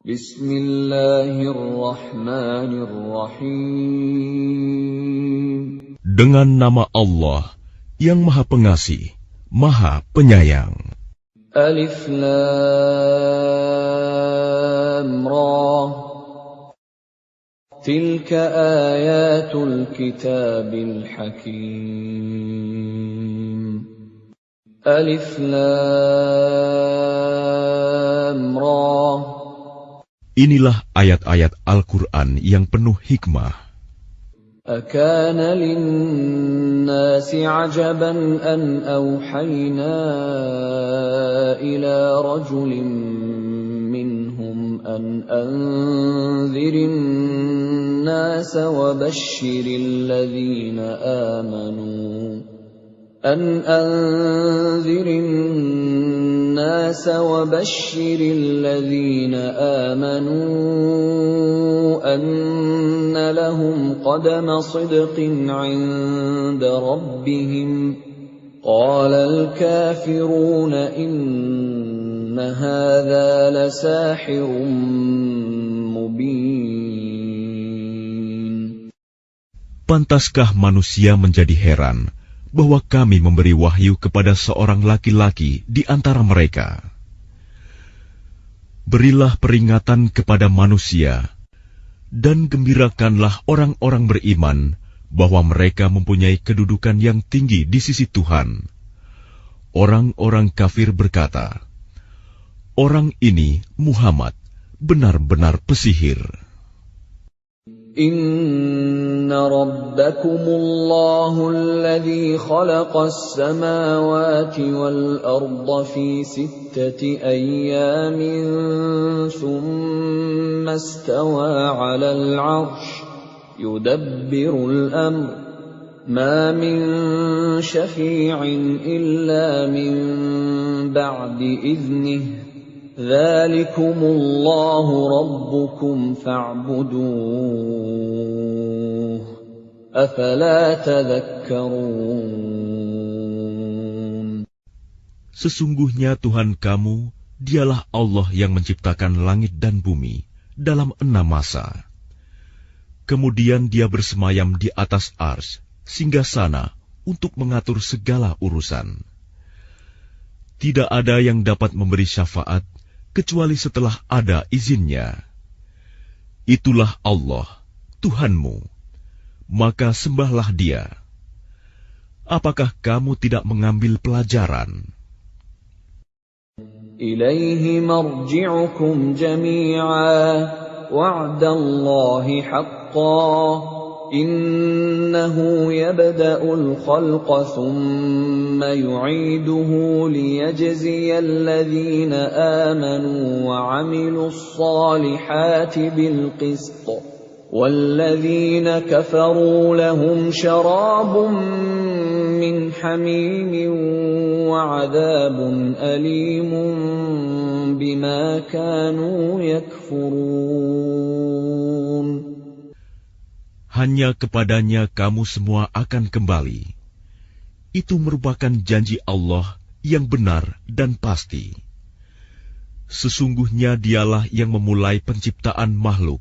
Bismillahirrahmanirrahim. Dengan nama Allah yang Maha Pengasih, Maha Penyayang. Alif Lam Ra. Tilka ayatul kitabil hakim. Alif Lam Ra. Inilah ayat-ayat Al-Quran yang penuh hikmah. أكان للناس عجبا أن أوحينا إلى رجل منهم أن أنذر الناس وبشر الذين آمنوا أن لهم قدم صدق عند ربهم قال الكافرون إن هذا لساحر مبين. Pantaskah manusia menjadi heran bahwa kami memberi wahyu kepada seorang laki-laki di antara mereka? Berilah peringatan kepada manusia, dan gembirakanlah orang-orang beriman bahwa mereka mempunyai kedudukan yang tinggi di sisi Tuhan. Orang-orang kafir berkata, "Orang ini, Muhammad, benar-benar pesihir." Inna rabbakumullahu alladhi khalaqas samawati wal arda fi sittati ayyamin thumma istawa 'alal 'arsy yudabbirul amr ma min syafi'in illa min ba'di idhnihi Dzalikumullahu rabbukum fa'buduh. Afala tadhakkarun. Sesungguhnya Tuhan kamu, dialah Allah yang menciptakan langit dan bumi dalam 6 masa. Kemudian Dia bersemayam di atas arsy, singgasana untuk mengatur segala urusan. Tidak ada yang dapat memberi syafaat kecuali setelah ada izinnya. Itulah Allah, Tuhanmu, maka sembahlah Dia. Apakah kamu tidak mengambil pelajaran? Ilaihi marji'ukum jami'a wa'dallahi haqqan. Innahu yabda'ul khalqa thumma yu'iduhu liyajziyal ladhina amanu wa 'amilus salihati bil qist. Walladhina kafaru lahum sharabun min hamimin wa 'adhabun alimun bima kanu yakfurun. Hanya kepadanya kamu semua akan kembali. Itu merupakan janji Allah yang benar dan pasti. Sesungguhnya Dialah yang memulai penciptaan makhluk,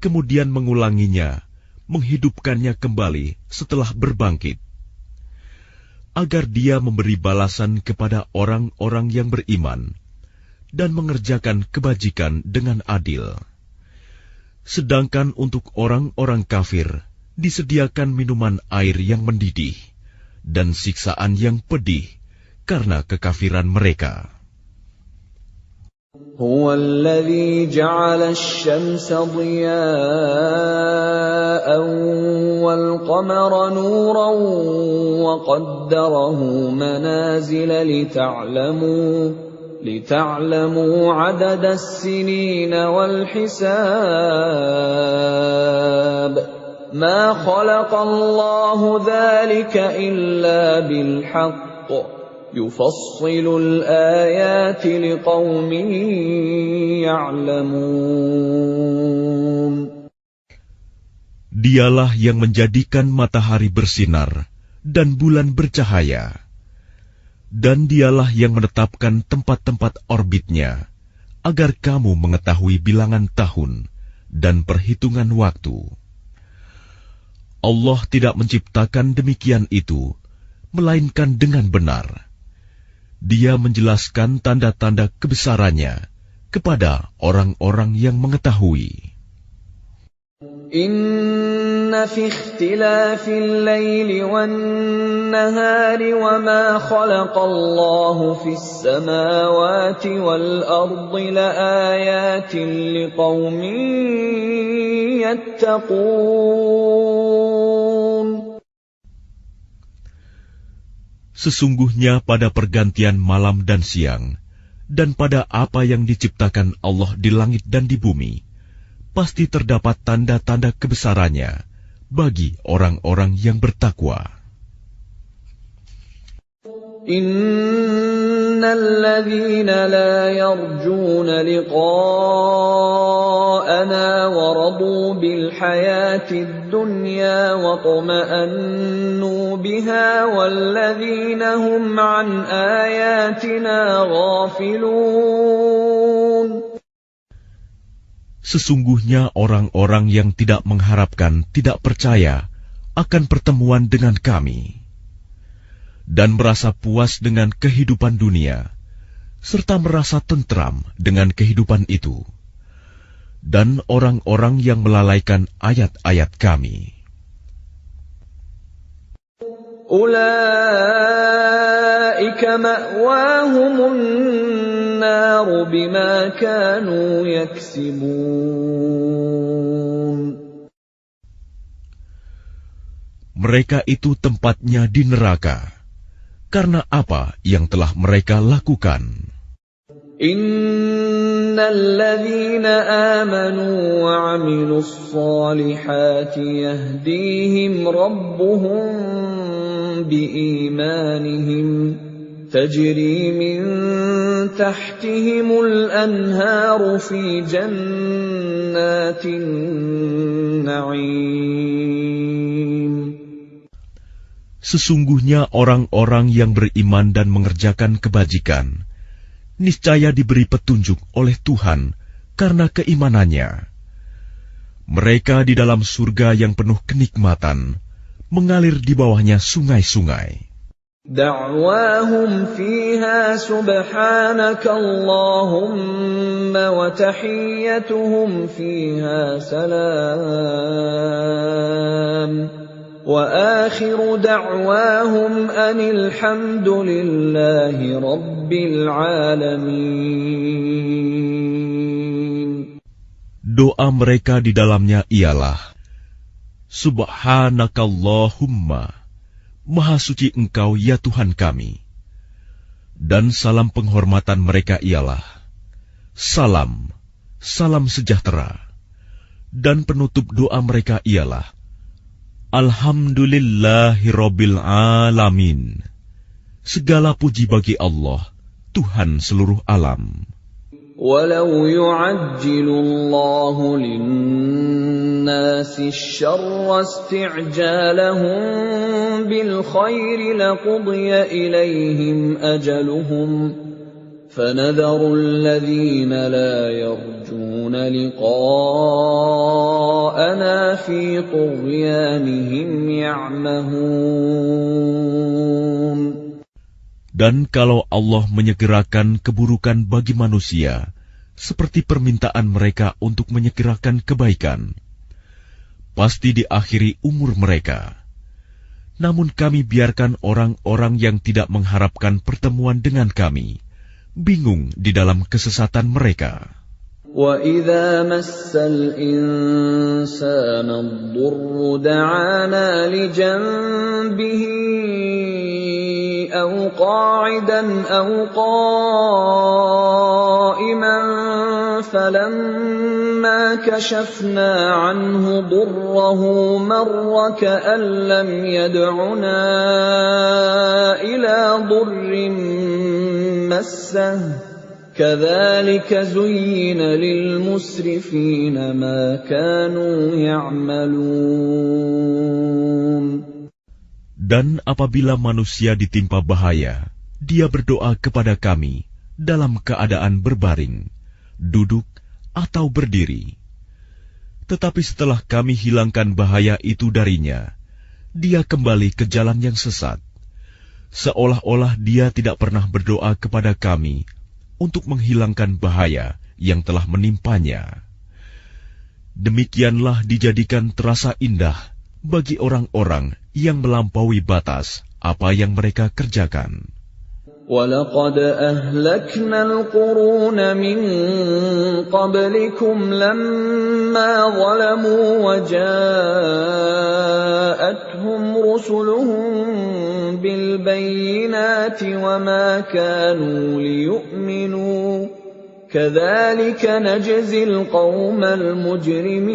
kemudian mengulanginya, menghidupkannya kembali setelah berbangkit, agar Dia memberi balasan kepada orang-orang yang beriman dan mengerjakan kebajikan dengan adil. Sedangkan untuk orang-orang kafir disediakan minuman air yang mendidih dan siksaan yang pedih karena kekafiran mereka. Huwa alladhi ja'ala asy-syamsa diya'an wal qamara nuran wa qaddarahu manazila لتعلموا عدد السنين والحساب ما خلق الله ذلك إلا بالحق يفصل الآيات لقوم يعلمون. Dialah yang menjadikan matahari bersinar dan bulan bercahaya. Dan Dialah yang menetapkan tempat-tempat orbitnya agar kamu mengetahui bilangan tahun dan perhitungan waktu. Allah tidak menciptakan demikian itu, melainkan dengan benar. Dia menjelaskan tanda-tanda kebesarannya kepada orang-orang yang mengetahui. Inna fi ikhtilafil laili wan nahari wa ma khalaqallahu fis samawati wal ardi laayatin liqaumin yattaqun. Sesungguhnya pada pergantian malam dan siang, dan pada apa yang diciptakan Allah di langit dan di bumi, pasti terdapat tanda-tanda kebesarannya bagi orang-orang yang bertakwa. Innal ladzina la yarjuna liqa'ana wa radu bil hayatid dunya wa tuma'annu biha wal ladzina hum an ayatina ghafilun. Sesungguhnya orang-orang yang tidak mengharapkan, tidak percaya akan pertemuan dengan kami, dan merasa puas dengan kehidupan dunia, serta merasa tentram dengan kehidupan itu, dan orang-orang yang melalaikan ayat-ayat kami. Ulaika ma'wahumun naru bima kanu yaksibun. Mereka itu tempatnya di neraka, karena apa yang telah mereka lakukan. Innal ladzina amanu wa 'amilus solihati yahdihim rabbuhum biimanihim tajri min tahtihimul anharu fi jannatin na'im. Sesungguhnya orang-orang yang beriman dan mengerjakan kebajikan, niscaya diberi petunjuk oleh Tuhan karena keimanannya. Mereka di dalam surga yang penuh kenikmatan, mengalir di bawahnya sungai-sungai. Da'wahum fiha subhanaka Allahumma wa tahiyyatuhum fiha salam. وآخر دعواهم أن الحمد لله رب العالمين. Doa mereka di dalamnya ialah, Subhanakallahumma, Maha suci Engkau ya Tuhan kami. Dan salam penghormatan mereka ialah, Salam, salam sejahtera. Dan penutup doa mereka ialah, Alhamdulillahirabbil alamin. Segala puji bagi Allah, Tuhan seluruh alam. Walau yu'ajjilu Allahu lin-nasi asy-syarra isti'jalahum bil khairi laqudiya ilaihim ajaluhum. فَنَذَرُ الَّذِينَ لَا يَرْجُونَ لِقَاءَنَا فِي طُغْيَانِهِمْ يَعْمَهُونَ. Dan kalau Allah menyegerakan keburukan bagi manusia, seperti permintaan mereka untuk menyegerakan kebaikan, pasti diakhiri umur mereka. Namun kami biarkan orang-orang yang tidak mengharapkan pertemuan dengan kami bingung di dalam kesesatan mereka. وَإِذَا مَسَّ الْإِنسَانَ الضُّرُّ دَعَانَا لِجَنبِهِ أَوْ قَاعِدًا أَوْ قَائِمًا فَلَمَّا كَشَفْنَا عَنْهُ ضُرَّهُ مَرَّ كَأَن لَّمْ يَدْعُنَا إِلَى ضُرٍّ مَّسَّهُ كَذَلِكَ زُيِّنَ لِلْمُسْرِفِينَ مَا كَانُوا يَعْمَلُونَ. Dan apabila manusia ditimpa bahaya, dia berdoa kepada kami dalam keadaan berbaring, duduk, atau berdiri. Tetapi setelah kami hilangkan bahaya itu darinya, dia kembali ke jalan yang sesat, seolah-olah dia tidak pernah berdoa kepada kami untuk menghilangkan bahaya yang telah menimpanya. Demikianlah dijadikan terasa indah bagi orang-orang yang melampaui batas apa yang mereka kerjakan. وَلَقَدْ أَهْلَكْنَا الْقُرُونَ مِنْ قَبْلِكُمْ لَمَّا ظَلَمُوا وَجَاءَتْهُمْ رُسُلُهُم بِالْبَيِّنَاتِ وَمَا كَانُوا لِيُؤْمِنُوا كَذَلِكَ نَجْزِي الْقَوْمَ الْمُجْرِمِينَ.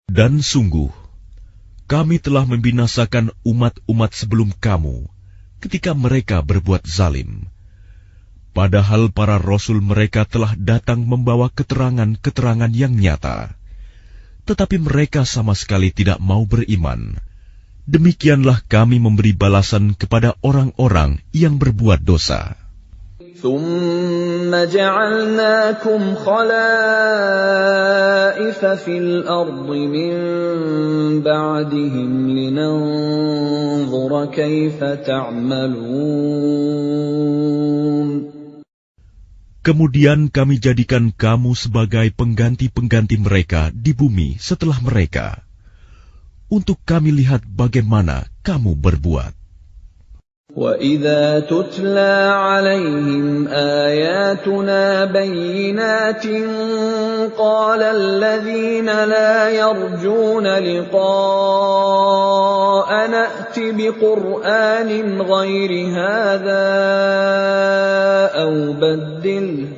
Dan sungguh, kami telah membinasakan umat-umat sebelum kamu ketika mereka berbuat zalim. Padahal para rasul mereka telah datang membawa keterangan-keterangan yang nyata. Tetapi mereka sama sekali tidak mau beriman. Demikianlah kami memberi balasan kepada orang-orang yang berbuat dosa. ثُمَّ جَعَلْنَاكُمْ خَلَائِفَ فِي الْأَرْضِ مِنْ بَعْدِهِمْ لِنَنْظُرَ كَيْفَ تَعْمَلُونَ. Kemudian kami jadikan kamu sebagai pengganti-pengganti mereka di bumi setelah mereka, untuk kami lihat bagaimana kamu berbuat. وَإِذَا تُتْلَى عَلَيْهِمْ آيَاتُنَا بَيِّنَاتٍ قَالَ الَّذِينَ لَا يَرْجُونَ لِقَاءَنَا ائْتِ بِقُرْآنٍ غَيْرِ هَذَا أَوْ بَدِّلْهُ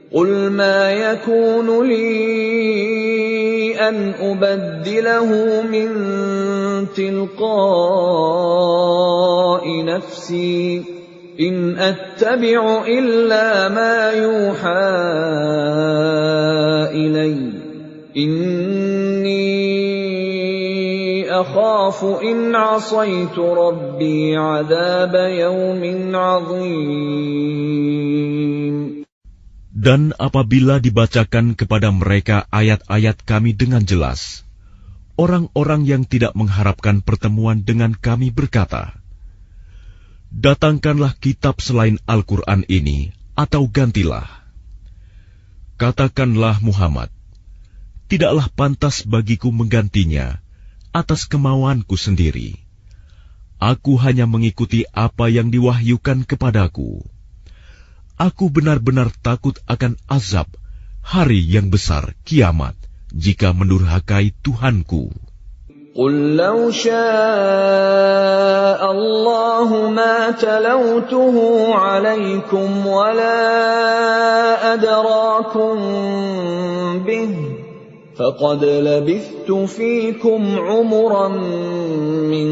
قُلْ مَا يَكُونُ لِي أَنْ أُبَدِّلَهُ مِنْ تِلْقَاءِ نَفْسِي إِنْ أَتَّبِعُ إِلَّا مَا يُوحَى إِلَيَّ إِنِّي أَخَافُ إِنْ عَصَيْتُ رَبِّي عَذَابَ يَوْمٍ عَظِيمٍ. Dan apabila dibacakan kepada mereka ayat-ayat kami dengan jelas, orang-orang yang tidak mengharapkan pertemuan dengan kami berkata, "Datangkanlah kitab selain Al-Quran ini, atau gantilah." Katakanlah Muhammad, "Tidaklah pantas bagiku menggantinya atas kemauanku sendiri. Aku hanya mengikuti apa yang diwahyukan kepadaku. Aku benar-benar takut akan azab hari yang besar kiamat jika mendurhakai Tuhanku." قُل لَّوْ شَاءَ اللَّهُ مَا تَلَوْتُهُ عَلَيْكُمْ وَلَا أَدْرَاكُم بِهِ فَقَدْ لَبِثْتُ فِيكُمْ عُمُرًا مِّن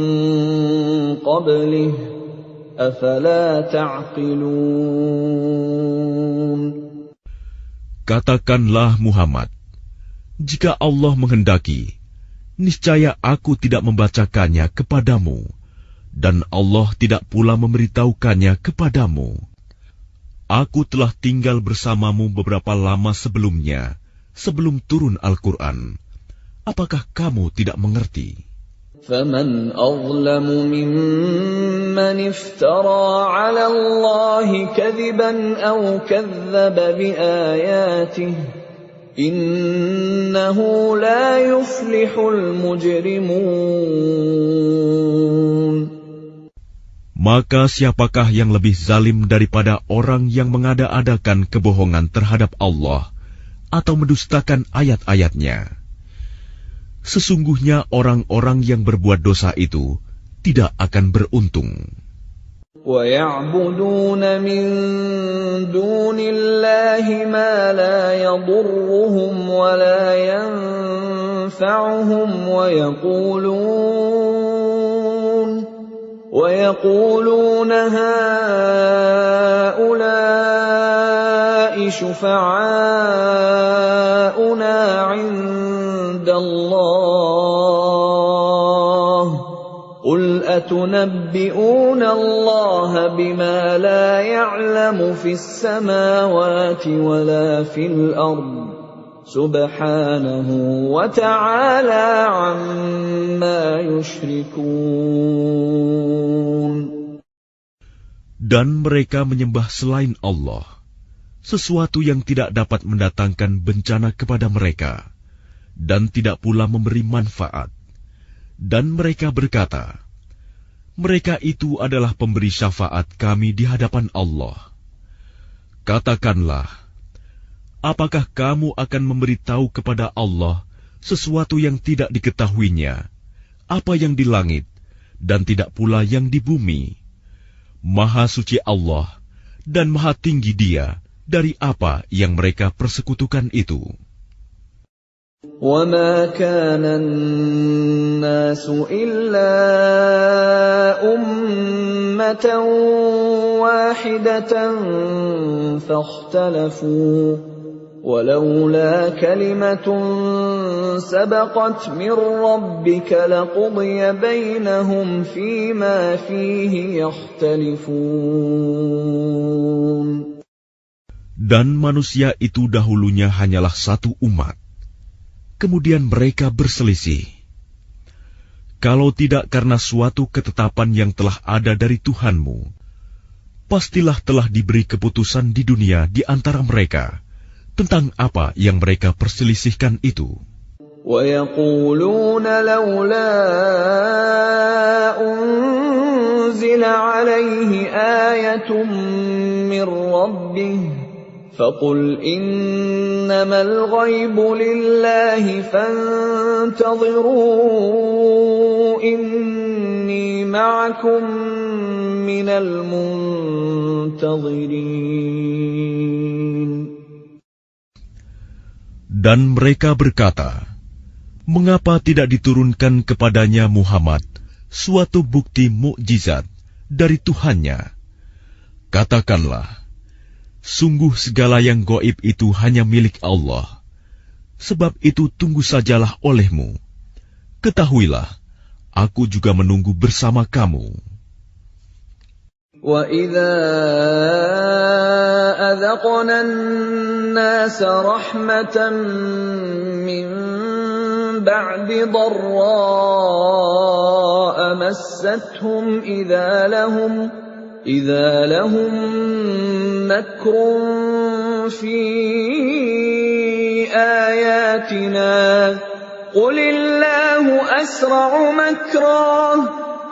قَبْلِهِ أَفَلَا تَعْقِلُونَ. Katakanlah Muhammad, jika Allah menghendaki, niscaya aku tidak membacakannya kepadamu, dan Allah tidak pula memberitahukannya kepadamu. Aku telah tinggal bersamamu beberapa lama sebelumnya, sebelum turun Al-Quran. Apakah kamu tidak mengerti? فَمَنْ أَظْلَمُ مِمَّنِ افْتَرَى عَلَى اللَّهِ كَذِبًا أَوْ كَذَّبَ بِآيَاتِهِ إِنَّهُ لَا يُفْلِحُ الْمُجْرِمُونَ. Maka siapakah yang lebih zalim daripada orang yang mengada-adakan kebohongan terhadap Allah atau mendustakan ayat-ayatnya? Sesungguhnya orang-orang yang berbuat dosa itu tidak akan beruntung. وَيَعْبُدُونَ مِن دُونِ اللَّهِ مَا لَا يَضُرُّهُمْ وَلَا يَنفَعُهُمْ وَيَقُولُونَ هَٰؤُلَاءِ شُفَعَاؤُنَا عِندَ اللَّهِ قُلْ أتنبئون الله بما لا يعلم في السماوات ولا في الأرض سبحانه وتعالى عما يشركون. Dan mereka menyembah selain Allah sesuatu yang tidak dapat mendatangkan bencana kepada mereka dan tidak pula memberi manfaat. Dan mereka berkata, mereka itu adalah pemberi syafaat kami di hadapan Allah. Katakanlah, apakah kamu akan memberitahu kepada Allah sesuatu yang tidak diketahuinya, apa yang di langit dan tidak pula yang di bumi? Maha suci Allah dan maha tinggi Dia dari apa yang mereka persekutukan itu. وَمَا كَانَ النَّاسُ إِلَّا أُمَّةً وَاحِدَةً فَاخْتَلَفُوا وَلَوْلَا كَلِمَةٌ سَبَقَتْ مِنْ رَبِّكَ لَقُضِيَ بَيْنَهُمْ فِيمَا فِيهِ يَخْتَلِفُونَ. Dan manusia itu dahulunya hanyalah satu umat. Kemudian mereka berselisih. Kalau tidak karena suatu ketetapan yang telah ada dari Tuhanmu, pastilah telah diberi keputusan di dunia di antara mereka tentang apa yang mereka perselisihkan itu. وَيَقُولُونَ لَوْلَا أُنْزِلَ عَلَيْهِ آيَةٌ مِّن رَّبِّهِ فَقُلْ إِنَّمَا الْغَيْبُ لِلَّهِ فَانْتَظِرُوا إِنِّي مَعَكُمْ مِنَ الْمُنْتَظِرِينَ. Dan mereka berkata, mengapa tidak diturunkan kepadanya Muhammad suatu bukti mukjizat dari Tuhannya? Katakanlah, sungguh segala yang gaib itu hanya milik Allah. Sebab itu tunggu sajalah olehmu. Ketahuilah, aku juga menunggu bersama kamu. وَإِذَا أَذَقْنَا النَّاسَ رَحْمَةً مِّن بَعْدِ ضَرَّاءَ مَسَّتْهُمْ إِذَا لَهُمْ مَكْرٌ فِي آيَاتِنَا قُلِ اللَّهُ أَسْرَعُ مَكْرًا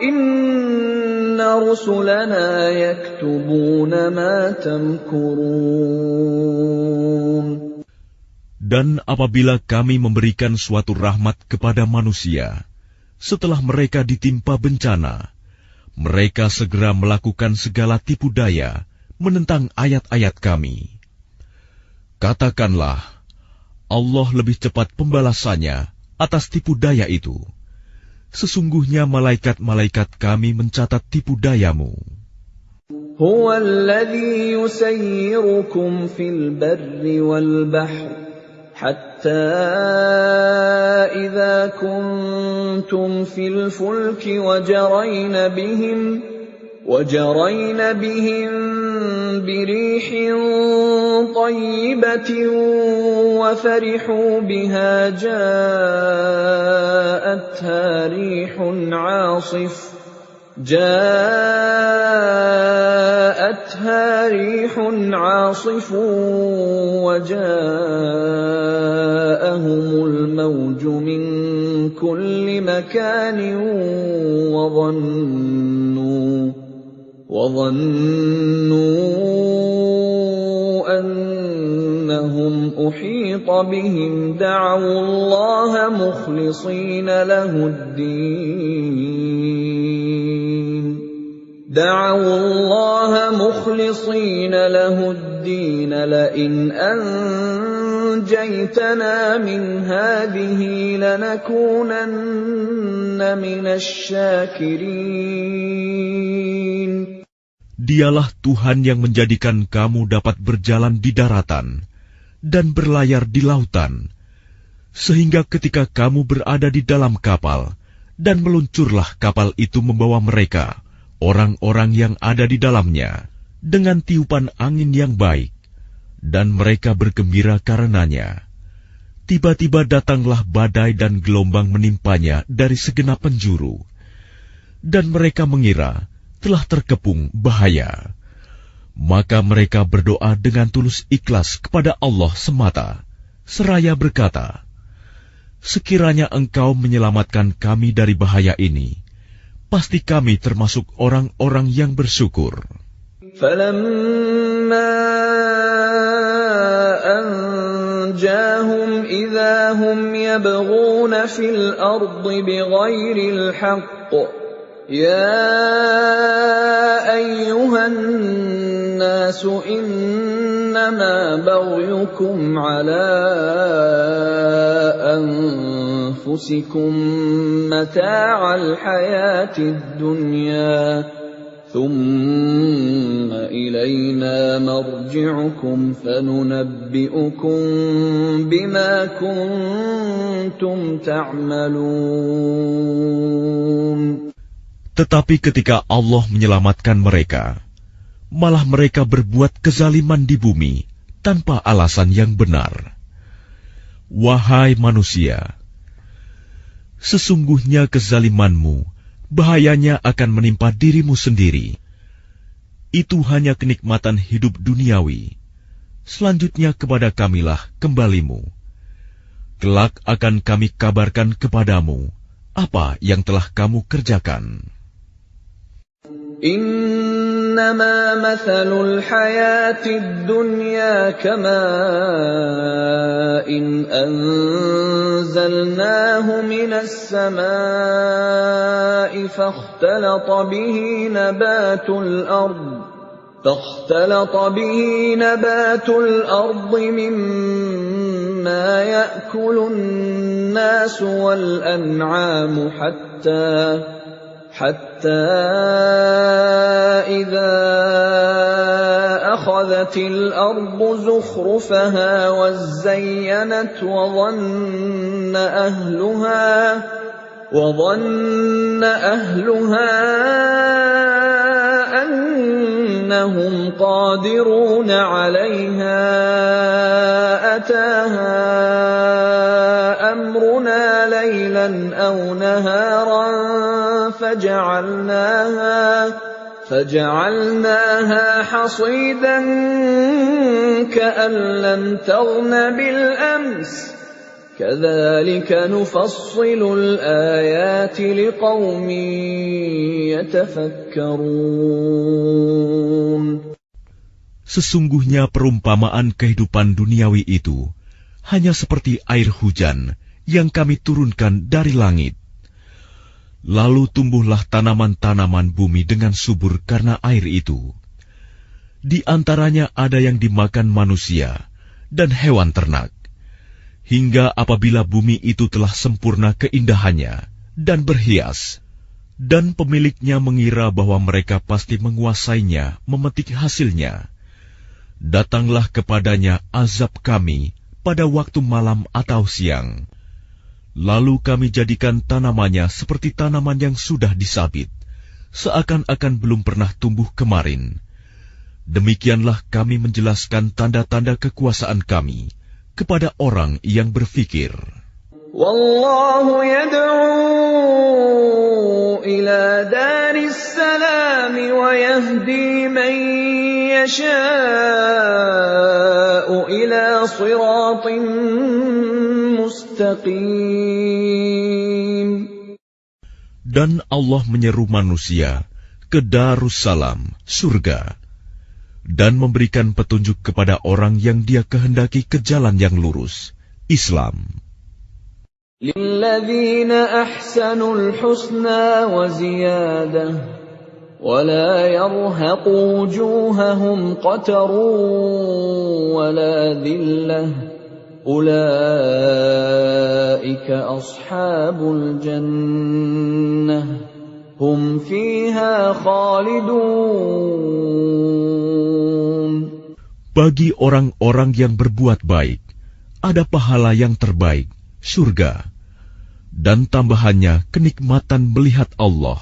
إِنَّ رُسُلَنَا يَكْتُبُونَ مَا تَمْكُرُونَ. Dan apabila kami memberikan suatu rahmat kepada manusia, setelah mereka ditimpa bencana, mereka segera melakukan segala tipu daya menentang ayat-ayat kami. Katakanlah, Allah lebih cepat pembalasannya atas tipu daya itu. Sesungguhnya malaikat-malaikat kami mencatat tipu dayamu. هُوَ الَّذِي يُسَيِّرُكُمْ فِي الْبَرِّ وَالْبَحْرِ حَتَّى إِذَا كُنْتُمْ فِي الْفُلْكِ وَجَرَيْنَ بِهِمْ بِرِيحٍ طَيِّبَةٍ وَفَرِحُوا بِهَا جاءتها ريح عاصف وجاءهم الموج من كل مكان وظنوا أنهم أحيط بهم دعوا الله مخلصين له الدين لئن أنجيتنا من هذه لنكونن من الشاكرين. Dialah Tuhan yang menjadikan kamu dapat berjalan di daratan dan berlayar di lautan, sehingga ketika kamu berada di dalam kapal Dan meluncurlah kapal itu membawa mereka, orang-orang yang ada di dalamnya, dengan tiupan angin yang baik, dan mereka bergembira karenanya. Tiba-tiba datanglah badai dan gelombang menimpanya dari segenap penjuru, dan mereka mengira telah terkepung bahaya. Maka mereka berdoa dengan tulus ikhlas kepada Allah semata, seraya berkata, "Sekiranya Engkau menyelamatkan kami dari bahaya ini, pasti kami termasuk orang-orang yang bersyukur." فَلَمَّا أَنْجَاهُمْ إِذَا هُمْ يَبْغُونَ فِي الْأَرْضِ بِغَيْرِ الْحَقِّ يَا أَيُّهَا النَّاسُ إِنَّمَا بَغْيُكُمْ عَلَى أَنفُسِكُم مَّتَاعَ الْحَيَاةِ الدُّنْيَا ثُمَّ إِلَيْنَا مَرْجِعُكُمْ فَنُنَبِّئُكُم بِمَا كُنتُمْ تَعْمَلُونَ. Tetapi ketika Allah menyelamatkan mereka, malah mereka berbuat kezaliman di bumi tanpa alasan yang benar. Wahai manusia, sesungguhnya kezalimanmu bahayanya akan menimpa dirimu sendiri. Itu hanya kenikmatan hidup duniawi. Selanjutnya kepada kamilah kembalimu. Kelak akan kami kabarkan kepadamu apa yang telah kamu kerjakan. إنما مثل الحياة الدنيا كماء أنزلناه من السماء فاختلط به نبات الأرض مما يأكل الناس والأنعام حتى إذا أخذت الأرض زخرفها وزينت وظن أهلها أنهم قادرون عليها أتاها أمرنا ليلا أو نهارا فجعلناها حصيدا كأن لم تغن بالأمس كذلك نفصل الآيات لقوم يتفكرون. Sesungguhnya perumpamaan kehidupan duniawi itu hanya seperti air hujan yang kami turunkan dari langit. Lalu tumbuhlah tanaman-tanaman bumi dengan subur karena air itu. Di antaranya ada yang dimakan manusia dan hewan ternak. Hingga apabila bumi itu telah sempurna keindahannya dan berhias, dan pemiliknya mengira bahwa mereka pasti menguasainya, memetik hasilnya, datanglah kepadanya azab kami pada waktu malam atau siang. Lalu kami jadikan tanamannya seperti tanaman yang sudah disabit, seakan-akan belum pernah tumbuh kemarin. Demikianlah kami menjelaskan tanda-tanda kekuasaan kami kepada orang yang berfikir. Wallahu yad'u ila daris salam wa yahdi man yasha'u ila siratin mustaqim. Dan Allah menyeru manusia ke Darussalam, surga, dan memberikan petunjuk kepada orang yang Dia kehendaki ke jalan yang lurus, Islam. Lilladzina ahsanul husna wa ziyadah wa la yarhaqu wujuhahum qatarun wa la dhillah ulaika ashabul jannah hum fiha khalidun. Bagi orang-orang yang berbuat baik, ada pahala yang terbaik, surga. dan tambahannya kenikmatan melihat Allah.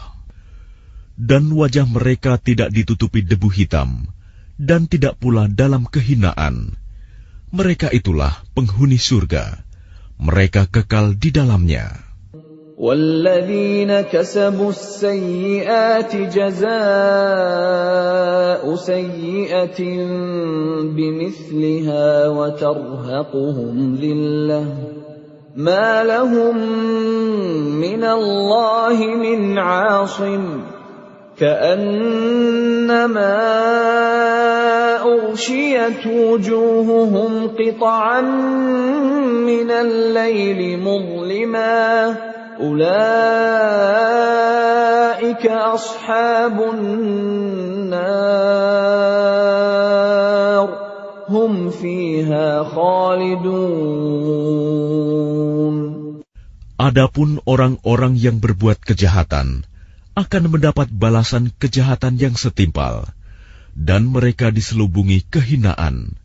Dan wajah mereka tidak ditutupi debu hitam, dan tidak pula dalam kehinaan. Mereka itulah penghuni surga. Mereka kekal di dalamnya. وَالَّذِينَ كَسَبُوا السَّيِّئَاتِ جَزَاءُ سَيِّئَةٍ بِمِثْلِهَا وَتَرْهَقُهُمْ ذِلَّةٌ مَا لَهُم مِّنَ اللَّهِ مِنْ عَاصِمٍ كَأَنَّمَا أُغْشِيَتْ وُجُوهُهُمْ قِطَعًا مِّنَ اللَّيْلِ مُظْلِمًا أُولَئِكَ أَصْحَابُ النَّارِ هُمْ فِيهَا خَالِدُونَ. Adapun orang-orang yang berbuat kejahatan akan mendapat balasan kejahatan yang setimpal, dan mereka diselubungi kehinaan.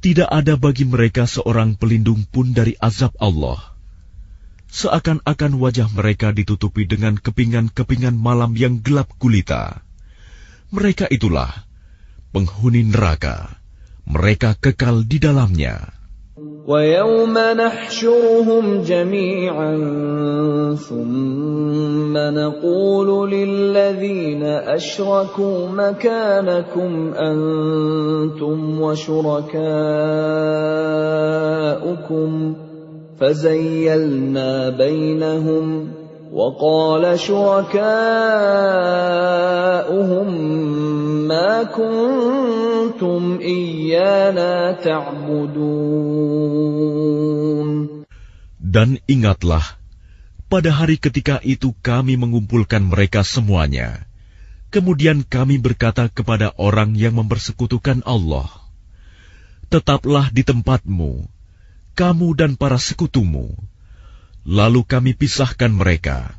Tidak ada bagi mereka seorang pelindung pun dari azab Allah. Seakan-akan wajah mereka ditutupi dengan kepingan-kepingan malam yang gelap gulita. Mereka itulah penghuni neraka. Mereka kekal di dalamnya. وَيَوْمَ نَحْشُرُهُمْ جَمِيعًا ثُمَّ نَقُولُ لِلَّذِينَ أَشْرَكُوا مَكَانَكُمْ أَنْتُمْ وَشُرَكَاؤُكُمْ فَزَيَّلْنَا بَيْنَهُمْ وَقَالَ شُرَكَاؤُهُمْ مَا كُنْتُمْ إِيَّانَا تَعْبُدُونَ. Dan ingatlah, pada hari ketika itu kami mengumpulkan mereka semuanya. Kemudian kami berkata kepada orang yang mempersekutukan Allah, tetaplah di tempatmu, kamu dan para sekutumu. Lalu kami pisahkan mereka,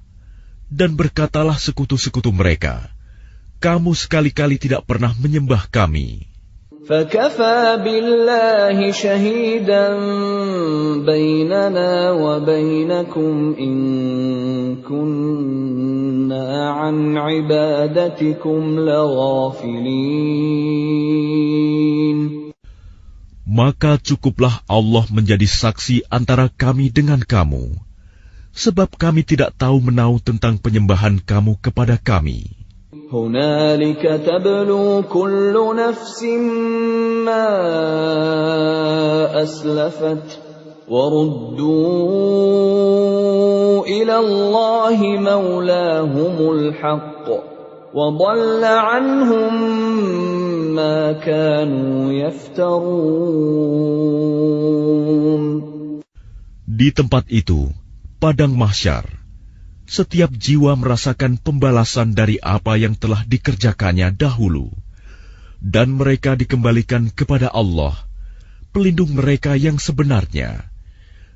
dan berkatalah sekutu-sekutu mereka, kamu sekali-kali tidak pernah menyembah kami. فَكَفَى بِاللَّهِ شَهِيدًا بَيْنَنَا وَبَيْنَكُمْ إِن كُنَّا عَنْ عِبَادَتِكُمْ لَغَافِلِينَ. Maka cukuplah Allah menjadi saksi antara kami dengan kamu, sebab kami tidak tahu menau tentang penyembahan kamu kepada kami. هُنَالِكَ تَبْلُو كُلُّ نَفْسٍ مَّا أَسْلَفَتْ وَرُدُّوا إِلَى اللَّهِ مَوْلَاهُمُ الْحَقِّ وَضَلَّ عَنْهُم مَّا كَانُوا يَفْتَرُونَ. Di tempat itu, padang mahsyar, setiap jiwa merasakan pembalasan dari apa yang telah dikerjakannya dahulu, dan mereka dikembalikan kepada Allah, pelindung mereka yang sebenarnya,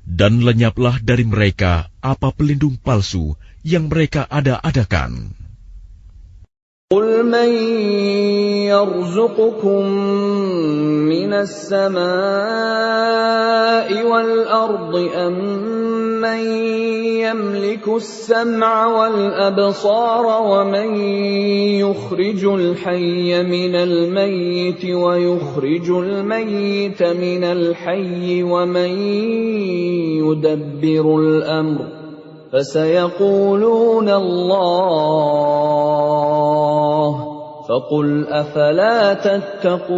dan lenyaplah dari mereka apa pelindung palsu yang mereka ada-adakan. قُلْ مَنْ يَرْزُقُكُمْ مِنَ السَّمَاءِ وَالْأَرْضِ أَمَّنْ يَمْلِكُ السَّمْعَ وَالْأَبْصَارَ وَمَنْ يُخْرِجُ الْحَيَّ مِنَ الْمَيِّتِ وَيُخْرِجُ الْمَيِّتَ مِنَ الْحَيِّ وَمَنْ يُدَبِّرُ الْأَمْرَ فَسَيَقُولُونَ اللَّهُ فَقُلْ أَفَلَا تَتَّقُونَ.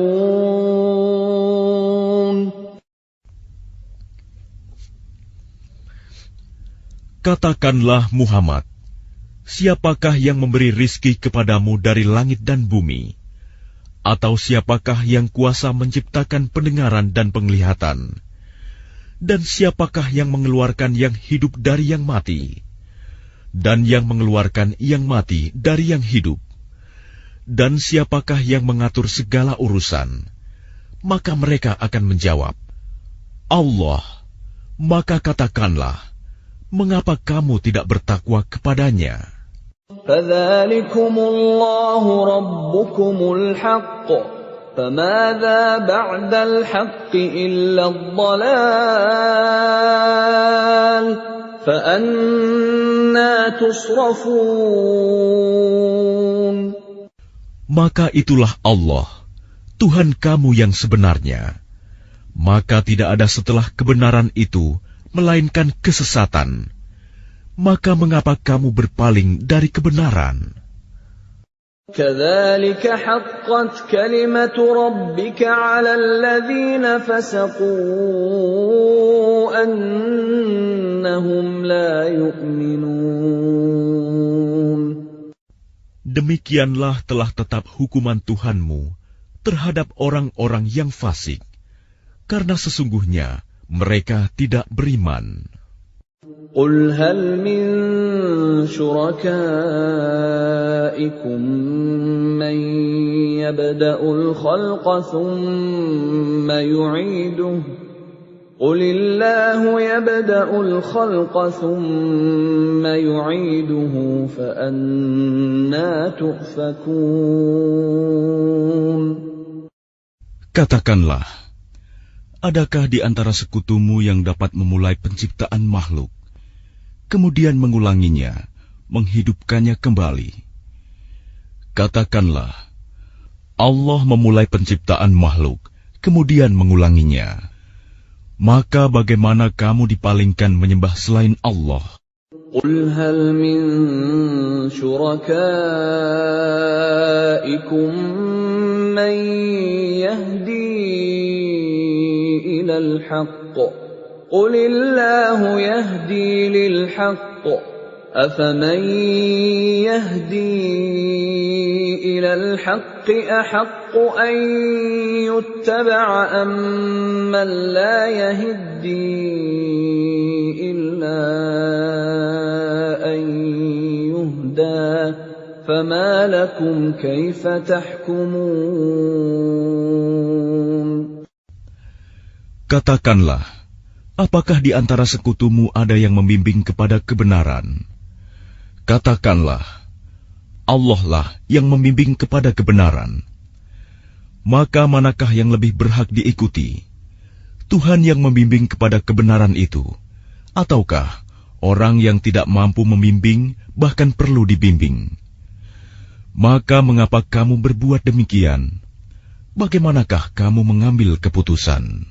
Katakanlah Muhammad, siapakah yang memberi rizki kepadamu dari langit dan bumi? Atau siapakah yang kuasa menciptakan pendengaran dan penglihatan? Dan siapakah yang mengeluarkan yang hidup dari yang mati? Dan yang mengeluarkan yang mati dari yang hidup? Dan siapakah yang mengatur segala urusan? Maka mereka akan menjawab, Allah. Maka katakanlah, mengapa kamu tidak bertakwa kepadanya? فَذَلِكُمُ اللَّهُ رَبُّكُمُ الْحَقُّ فَمَاذَا بَعْدَ الْحَقِّ إِلَّا الضَّلَالُ فأنى تصرفون Maka itulah Allah, Tuhan kamu yang sebenarnya. Maka tidak ada setelah kebenaran itu, melainkan kesesatan. Maka mengapa kamu berpaling dari kebenaran? كذلك حقت كلمة ربك على الذين فسقوا أنهم لا يؤمنون. Demikianlah telah tetap hukuman Tuhanmu terhadap orang-orang yang fasik, karena sesungguhnya mereka tidak beriman. قل هل من شركائكم من يبدأ الخلق ثم يعيده قل الله يبدأ الخلق ثم يعيده فأنى تؤفكون. Katakanlah, adakah di antara sekutumu yang dapat memulai penciptaan makhluk, kemudian mengulanginya, menghidupkannya kembali? Katakanlah, Allah memulai penciptaan makhluk, kemudian mengulanginya. Maka bagaimana kamu dipalingkan menyembah selain Allah? قل هل من شركائكم من يهدي إلى الحق قل الله يهدي للحق أفمن يهدي إلى الحق أحق أن يتبع أمن لا يهدي إلا أن يهدى فما لكم كيف تحكمون. Katakanlah, apakah di antara sekutumu ada yang membimbing kepada kebenaran? Katakanlah, Allah lah yang membimbing kepada kebenaran. Maka manakah yang lebih berhak diikuti? Tuhan yang membimbing kepada kebenaran itu, ataukah orang yang tidak mampu membimbing, bahkan perlu dibimbing? Maka mengapa kamu berbuat demikian? Bagaimanakah kamu mengambil keputusan?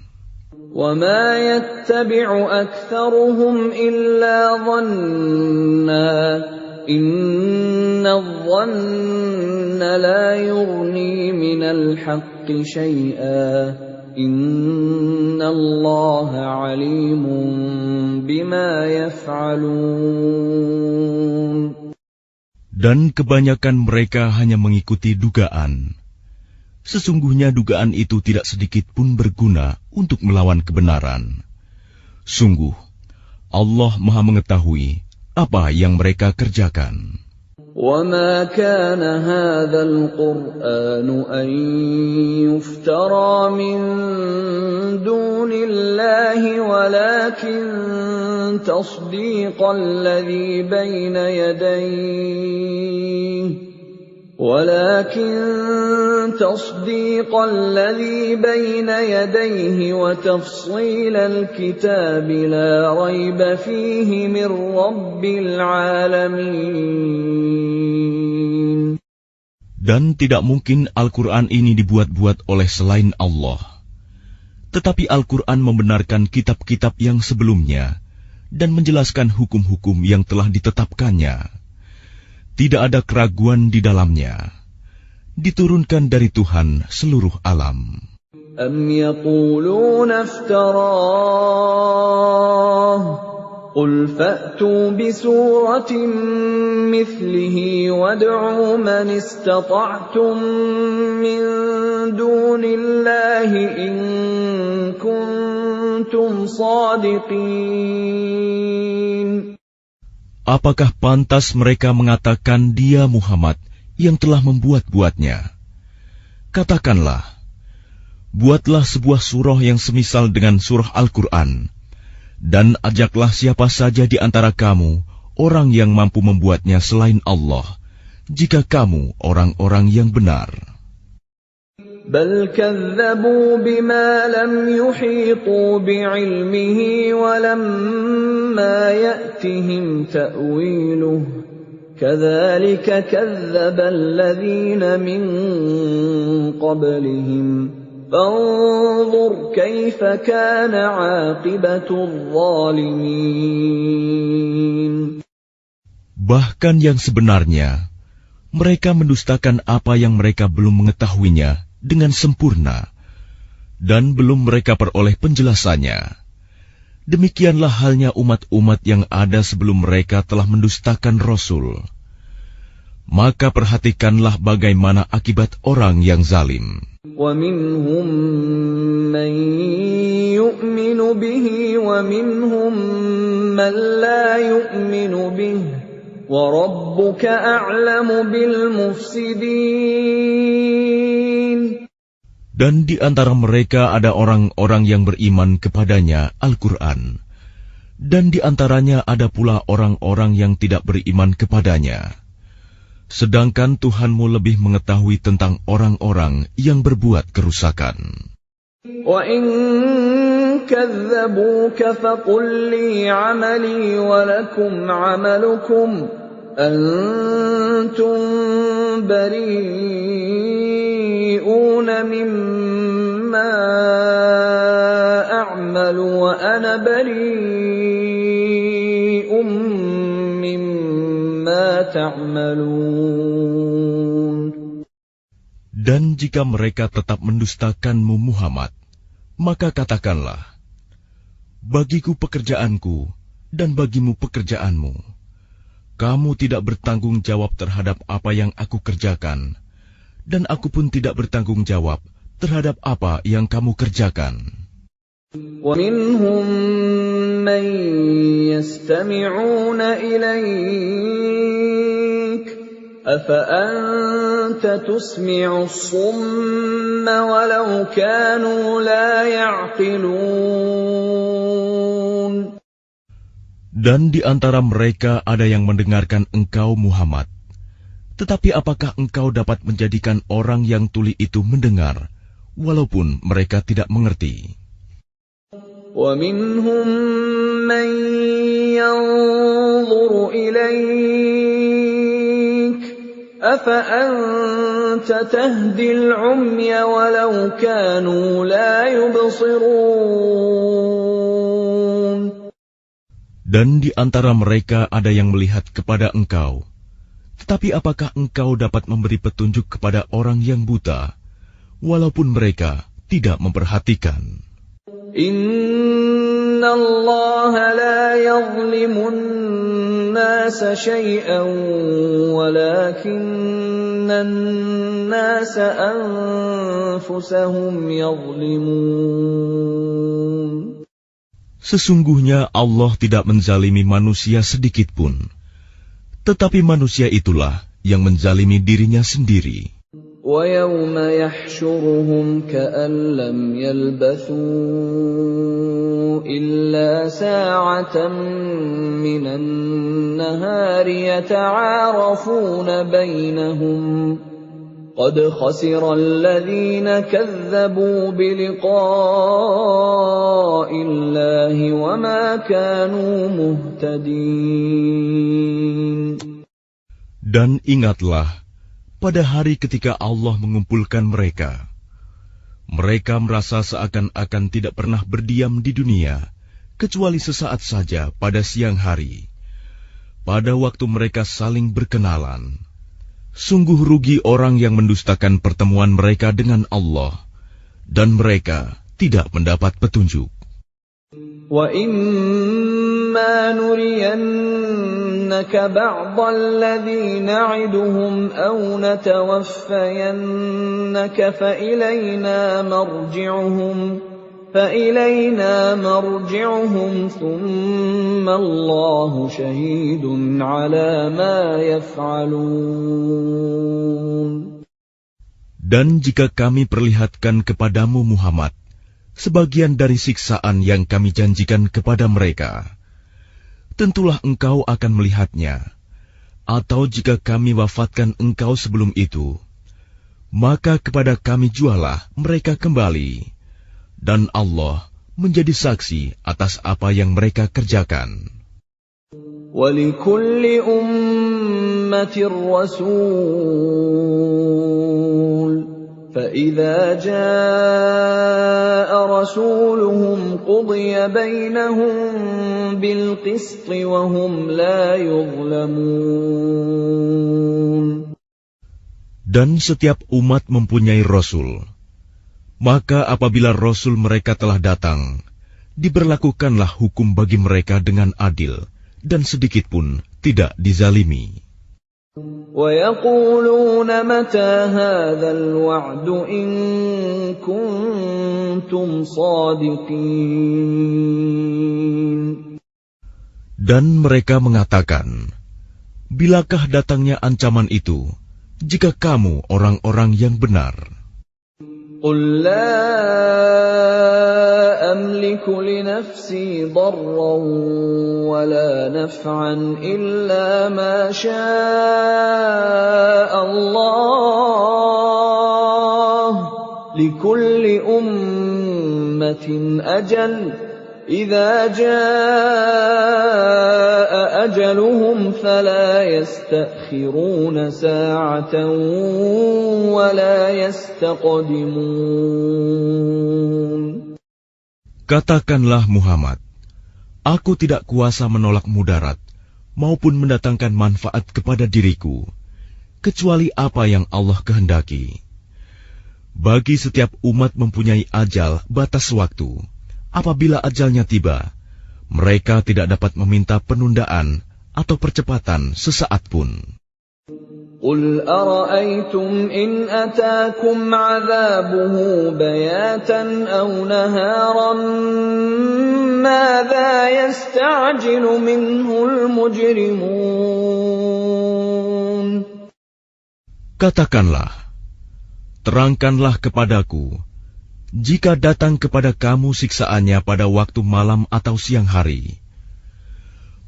وَمَا يَتَّبِعُ أَكْثَرُهُمْ إِلَّا ظَنًّا إِنَّ الظَّنَّ لَا يُغْنِي مِنَ الْحَقِّ شَيْئًا إِنَّ اللَّهَ عَلِيمٌ بِمَا يَفْعَلُونَ. Dan kebanyakan mereka hanya mengikuti dugaan. Sesungguhnya dugaan itu tidak sedikit pun berguna untuk melawan kebenaran. Sungguh, Allah Maha mengetahui apa yang mereka kerjakan. وَمَا كَانَ هَذَا الْقُرْآنُ أَن يُفْتَرَى مِن دُونِ اللَّهِ وَلَكِن تَصْدِيقَ الَّذِي بَيْنَ يَدَيْهِ وَتَفْصِيلَ الْكِتَابِ لَا رَيْبَ فِيهِ مِنْ رَبِّ الْعَالَمِينَ. Dan tidak mungkin Al-Quran ini dibuat-buat oleh selain Allah. Tetapi Al-Quran membenarkan kitab-kitab yang sebelumnya dan menjelaskan hukum-hukum yang telah ditetapkannya. Tidak ada keraguan di dalamnya. Diturunkan dari Tuhan seluruh alam. أَمْ يَقُولُونَ افْتَرَاهُ قُلْ فَأْتُوا بِسُورَةٍ مِثْلِهِ وَادْعُوا مَنِ اسْتَطَعْتُم مِّن دُونِ اللَّهِ إِن كُنتُمْ صَادِقِينَ. Apakah pantas mereka mengatakan dia Muhammad yang telah membuat-buatnya? Katakanlah, buatlah sebuah surah yang semisal dengan surah Al-Quran, dan ajaklah siapa saja di antara kamu, orang yang mampu membuatnya selain Allah, jika kamu orang-orang yang benar. بل كذبوا بما لم يحيطوا بعلمه ولما يأتهم تأويله كذلك كذب الذين من قبلهم فانظر كيف كان عاقبة الظالمين. Bahkan yang sebenarnya, mereka mendustakan apa yang mereka belum mengetahuinya dengan sempurna, dan belum mereka peroleh penjelasannya. Demikianlah halnya umat-umat yang ada sebelum mereka telah mendustakan Rasul. Maka perhatikanlah bagaimana akibat orang yang zalim. وَمِنْهُمْ مَنْ يُؤْمِنُ بِهِ وَمِنْهُمْ مَنْ لَا يُؤْمِنُ بِهِ وَرَبُّكَ أَعْلَمُ بِالْمُفْسِدِينَ. Dan di antara mereka ada orang-orang yang beriman kepadanya Al-Quran, dan di antaranya ada pula orang-orang yang tidak beriman kepadanya. Sedangkan Tuhanmu lebih mengetahui tentang orang-orang yang berbuat kerusakan. وَإِن كَذَّبُوكَ فَقُلْ لِي عَمَلِي وَلَكُمْ عَمَلُكُمْ أَنْتُمْ بَرِيئُونَ مِمَّا أَعْمَلُ وَأَنَا بَرِيءٌ مِّمَّا تَعْمَلُونَ. Dan jika mereka tetap mendustakanmu Muhammad, maka katakanlah, bagiku pekerjaanku dan bagimu pekerjaanmu. Kamu tidak bertanggung jawab terhadap apa yang aku kerjakan, dan aku pun tidak bertanggung jawab terhadap apa yang kamu kerjakan. وَمِنْهُمْ مَنْ يَسْتَمِعُونَ إِلَيْكَ أَفَأَنْتَ تُسْمِعُ الصُّمَّ وَلَوْ كَانُوا لَا يَعْقِلُونَ. Dan di antara mereka ada yang mendengarkan engkau Muhammad. Tetapi apakah engkau dapat menjadikan orang yang tuli itu mendengar, walaupun mereka tidak mengerti? وَمِنْهُمْ مَنْ يَنْظُرُ إِلَيْكَ أَفَأَنْتَ تَهْدِي الْعُمْيَ وَلَوْ كَانُوا لَا يُبْصِرُونَ. Dan di antara mereka ada yang melihat kepada engkau. Tetapi apakah engkau dapat memberi petunjuk kepada orang yang buta, walaupun mereka tidak memperhatikan? Inna Allah la yazlimun nasa shay'an walakinnan nasa anfusahum yazlimun. Sesungguhnya Allah tidak menzalimi manusia sedikit pun, tetapi manusia itulah yang menzalimi dirinya sendiri. وَيَوْمَ يَحْشُرُهُمْ كَأَنْ لَمْ يَلْبَثُوا إِلَّا سَاعَةً مِنَ النَّهَارِ يَتَعَارَفُونَ بَيْنَهُمْ قَدْ خَسِرَ الَّذِينَ كَذَّبُوا بِلِقَاءِ اللَّهِ وَمَا كَانُوا مُهْتَدِينَ. Dan ingatlah, pada hari ketika Allah mengumpulkan mereka, mereka merasa seakan-akan tidak pernah berdiam di dunia, kecuali sesaat saja pada siang hari, pada waktu mereka saling berkenalan. Sungguh rugi orang yang mendustakan pertemuan mereka dengan Allah, dan mereka tidak mendapat petunjuk. وَإِمَّا نُرِيَنَّكَ بَعْضَ الَّذِي نَعِدُهُمْ أَوْ نَتَوَفَّيَنَّكَ فَإِلَيْنَا مَرْجِعُهُمْ ثُمَّ اللَّهُ شَهِيدٌ عَلَى مَا يَفْعَلُونَ. Dan jika kami perlihatkan kepadamu Muhammad sebagian dari siksaan yang kami janjikan kepada mereka, tentulah engkau akan melihatnya. Atau jika kami wafatkan engkau sebelum itu, maka kepada kami jualah mereka kembali, dan Allah menjadi saksi atas apa yang mereka kerjakan. وَلِكُلِّ أُمَّةٍ رَّسُولٌ فَإِذَا جَاءَ رَسُولُهُمْ قُضِيَ بَيْنَهُم بِالْقِسْطِ وَهُمْ لَا يُظْلَمُونَ. Dan setiap umat mempunyai Rasul. Maka apabila Rasul mereka telah datang, diberlakukanlah hukum bagi mereka dengan adil, dan sedikit pun tidak dizalimi. وَيَقُولُونَ مَتَى هَذَا الْوَعْدُ إِن كُنتُمْ صَادِقِينَ. Dan mereka mengatakan, bilakah datangnya ancaman itu, jika kamu orang-orang yang benar? قُل لَّا أَمْلِكُ لِنَفْسِي ضَرًّا وَلَا نَفْعًا إِلَّا مَا شَاءَ اللَّهُ ۗ لِكُلِّ أُمَّةٍ أَجَلٌ ۖ إِذَا جَاءَ أَجَلُهُمْ فَلَا يَسْتَأْخِرُونَ سَاعَةً وَلَا يَسْتَقْدِمُونَ. Katakanlah Muhammad, aku tidak kuasa menolak mudarat maupun mendatangkan manfaat kepada diriku, kecuali apa yang Allah kehendaki. Bagi setiap umat mempunyai ajal batas waktu. Apabila ajalnya tiba, mereka tidak dapat meminta penundaan atau percepatan sesaat pun. قُلْ أَرَأَيْتُمْ إِنْ أَتَاكُمْ عَذَابُهُ بَيَاتًا أَوْ نَهَارًا مَاذَا يَسْتَعْجِلُ مِنْهُ الْمُجْرِمُونَ. Katakanlah, terangkanlah kepadaku, jika datang kepada kamu siksaannya pada waktu malam atau siang hari,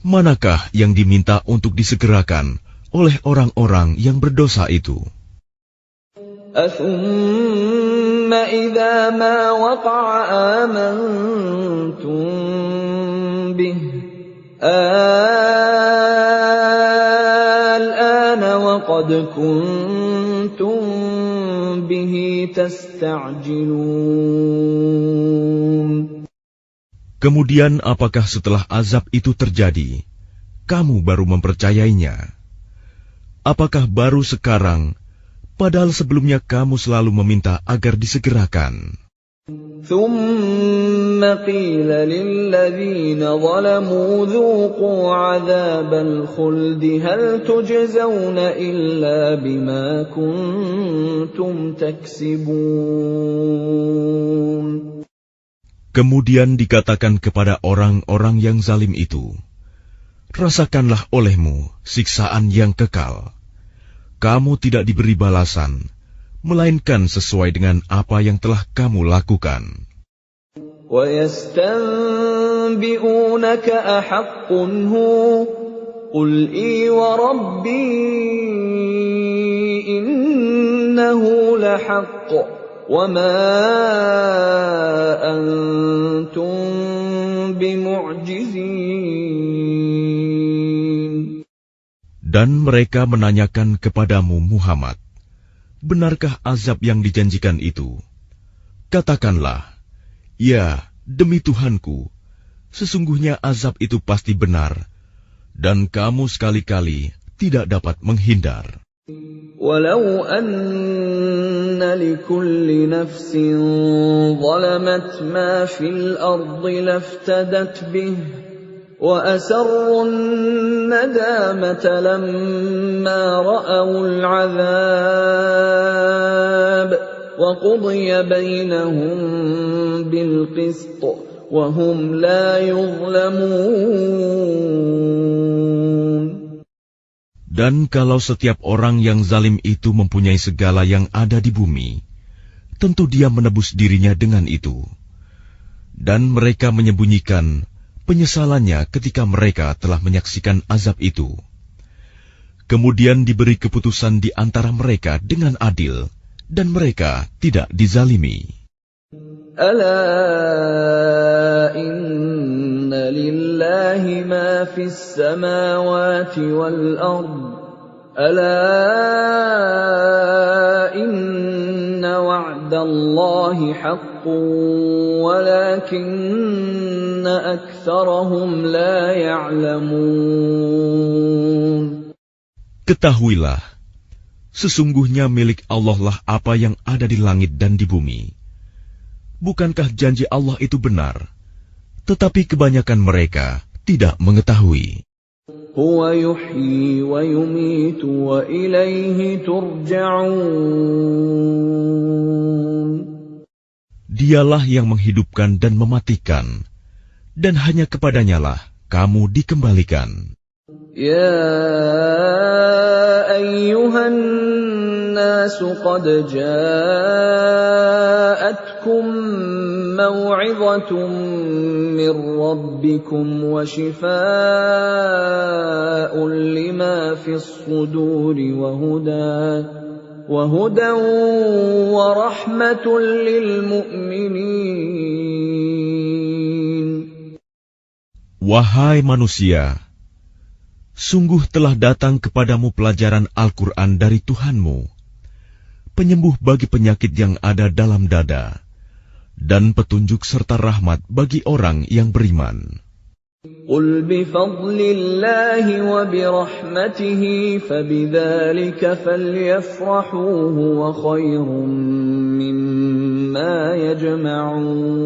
manakah yang diminta untuk disegerakan oleh orang-orang yang berdosa itu? أَثُمَّ إِذَا مَا وَقَعَ آمَنْتُمْ بِهِ الْآنَ وَقَدْ كُنْتُمْ بِهِ تَسْتَعْجِلُونَ. Kemudian apakah setelah azab itu terjadi, kamu baru mempercayainya? Apakah baru sekarang, padahal sebelumnya kamu selalu meminta agar disegerakan? ثُمَّ قِيلَ لِلَّذِينَ ظَلَمُوا ذُوقُوا عَذَابَ الْخُلْدِ هَلْ تُجْزَوْنَ إِلَّا بِمَا كُنتُمْ تَكْسِبُونَ. Kemudian dikatakan kepada orang-orang yang zalim itu, rasakanlah olehmu siksaan yang kekal. Kamu tidak diberi balasan, melainkan sesuai dengan apa yang telah kamu lakukan. وَيَسْتَنبِئُونَكَ أَحَقٌّ هُوَ قُلْ إِي وَرَبِّي إِنَّهُ لَحَقٌّ وَمَا أَنْتُمْ بِمُعْجِزِينَ. Dan mereka menanyakan kepadamu Muhammad, benarkah azab yang dijanjikan itu? Katakanlah, ya, demi Tuhanku, sesungguhnya azab itu pasti benar, dan kamu sekali-kali tidak dapat menghindar. وَلَوْ أَنَّ لِكُلِّ نَفْسٍ ظَلَمَتْ مَا فِي الْأَرْضِ لَافْتَدَتْ بِهِ وَأَسَرُّوا النَّدَامَةَ لَمَّا رَأَوُا الْعَذَابَ وَقُضِيَ بَيْنَهُم بِالْقِسْطِ وَهُمْ لَا يُظْلَمُونَ. Dan kalau setiap orang yang zalim itu mempunyai segala yang ada di bumi, tentu dia menebus dirinya dengan itu. Dan mereka menyembunyikan penyesalannya ketika mereka telah menyaksikan azab itu. Kemudian diberi keputusan di antara mereka dengan adil, dan mereka tidak dizalimi. Ala inna lillahi ma fis samawati wal ard. Ala inna wa'dallahi haqqun walakinna aktsarahum la ya'lamun. Ketahuilah, sesungguhnya milik Allah lah apa yang ada di langit dan di bumi. Bukankah janji Allah itu benar? Tetapi kebanyakan mereka tidak mengetahui. Huwa yuhyi wa yumitu wa ilaihi turja'un. Dialah yang menghidupkan dan mematikan, dan hanya kepadanyalah kamu dikembalikan. Ya ayyuhan nasu qad ja'atkum maw'izatun min rabbikum wa shifaa'un lima fis suduri wa hudan wa rahmatun lil mu'minin. Wahai manusia, sungguh telah datang kepadamu pelajaran Al-Quran dari Tuhanmu, penyembuh bagi penyakit yang ada dalam dada, dan petunjuk serta rahmat bagi orang yang beriman. Qul bifadlillahi wa birahmatihi fabidzalika falyafrahu huwa khairum mimma yajma'un.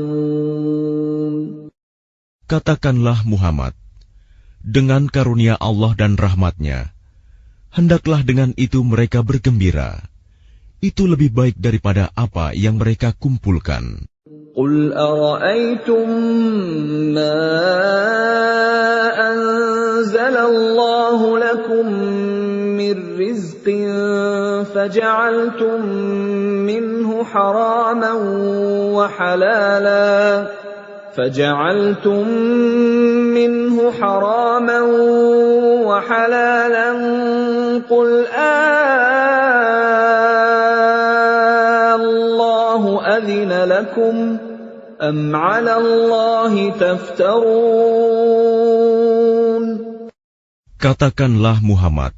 Katakanlah Muhammad, dengan karunia Allah dan rahmat-Nya, hendaklah dengan itu mereka bergembira. Itu lebih baik daripada apa yang mereka kumpulkan. Qul ara'aytum ma anzalallahu lakum min rizqin faja'altum minhu haraman wa halalan فجعلتم منه حراما وحلالا قل الله أذن لكم أم على الله تفترون. Katakanlah Muhammad,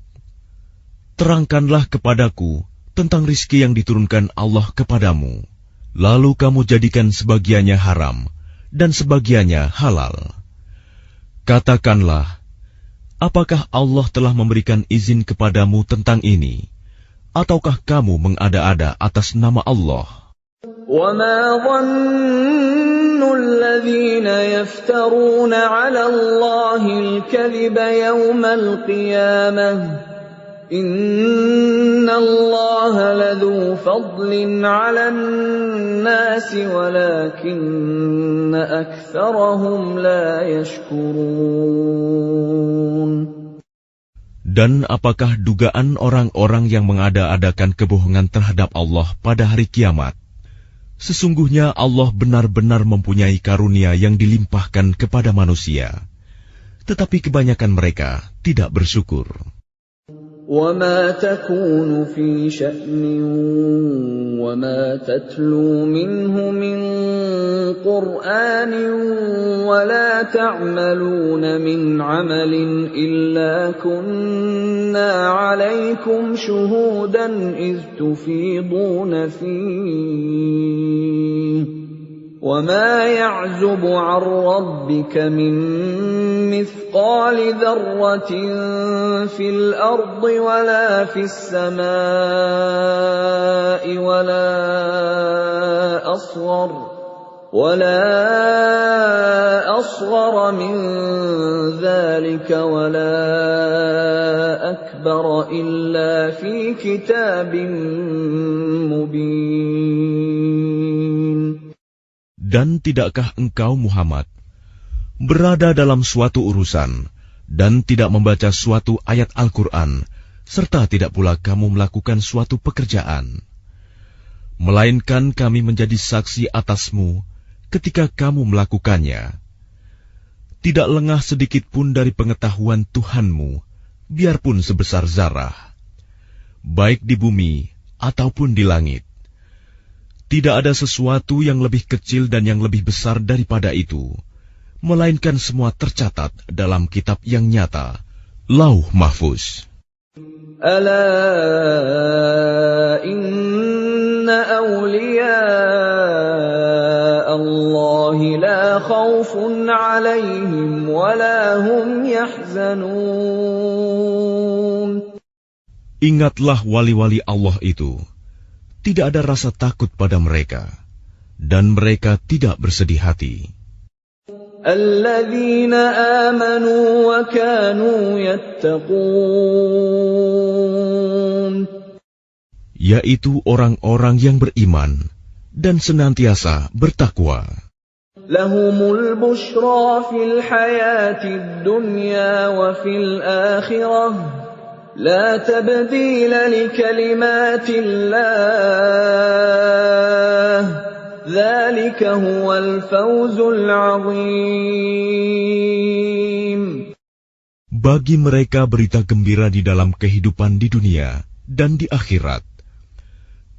terangkanlah kepadaku tentang rizki yang diturunkan Allah kepadamu, lalu kamu jadikan sebagiannya haram dan sebagiannya halal. Katakanlah, apakah Allah telah memberikan izin kepadamu tentang ini, ataukah kamu mengada-ada atas nama Allah? وَمَا ظَنُّ الَّذِينَ يَفْتَرُونَ عَلَى اللَّهِ الْكَذِبَ يَوْمَ الْقِيَامَةِ إِنَّ اللَّهَ لَذُو فَضْلٍ عَلَى النَّاسِ وَلَكِنَّ أَكْثَرَهُمْ لَا يَشْكُرُونَ. Dan apakah dugaan orang-orang yang mengada-adakan kebohongan terhadap Allah pada hari kiamat? Sesungguhnya Allah benar-benar mempunyai karunia yang dilimpahkan kepada manusia, tetapi kebanyakan mereka tidak bersyukur. وَمَا تَكُونُ فِي شَأْنٍ وَمَا تَتْلُو مِنْهُ مِنْ قُرْآنٍ وَلَا تَعْمَلُونَ مِنْ عَمَلٍ إِلَّا كُنَّا عَلَيْكُمْ شُهُودًا إِذْ تُفِيضُونَ فِيهِ وَمَا يَعْزُبُ عَنْ رَبِّكَ مِنْ مِثْقَالِ ذَرَّةٍ فِي الْأَرْضِ وَلَا فِي السَّمَاءِ وَلَا أَصْغَرَ مِنْ ذَلِكَ وَلَا أَكْبَرَ إِلَّا فِي كِتَابٍ مُبِينٍ. Dan tidakkah engkau Muhammad berada dalam suatu urusan dan tidak membaca suatu ayat Al-Quran, serta tidak pula kamu melakukan suatu pekerjaan, melainkan kami menjadi saksi atasmu ketika kamu melakukannya. Tidak lengah sedikit pun dari pengetahuan Tuhanmu, biarpun sebesar zarah, baik di bumi ataupun di langit. Tidak ada sesuatu yang lebih kecil dan yang lebih besar daripada itu, melainkan semua tercatat dalam kitab yang nyata, Lauh Mahfuz. Ala inna awliya Allah la khawfun alaihim wa la hum yahzanun. Ingatlah wali-wali Allah itu, tidak ada rasa takut pada mereka, dan mereka tidak bersedih hati. Alladzina amanu wa kanu yattaqun, yaitu orang-orang yang beriman dan senantiasa bertakwa. Lahumul bushra fil hayatid dunya wa fil akhirah, la tabdila li kalimatillah, dzalika huwal fawzul 'azim. Bagi mereka berita gembira di dalam kehidupan di dunia dan di akhirat.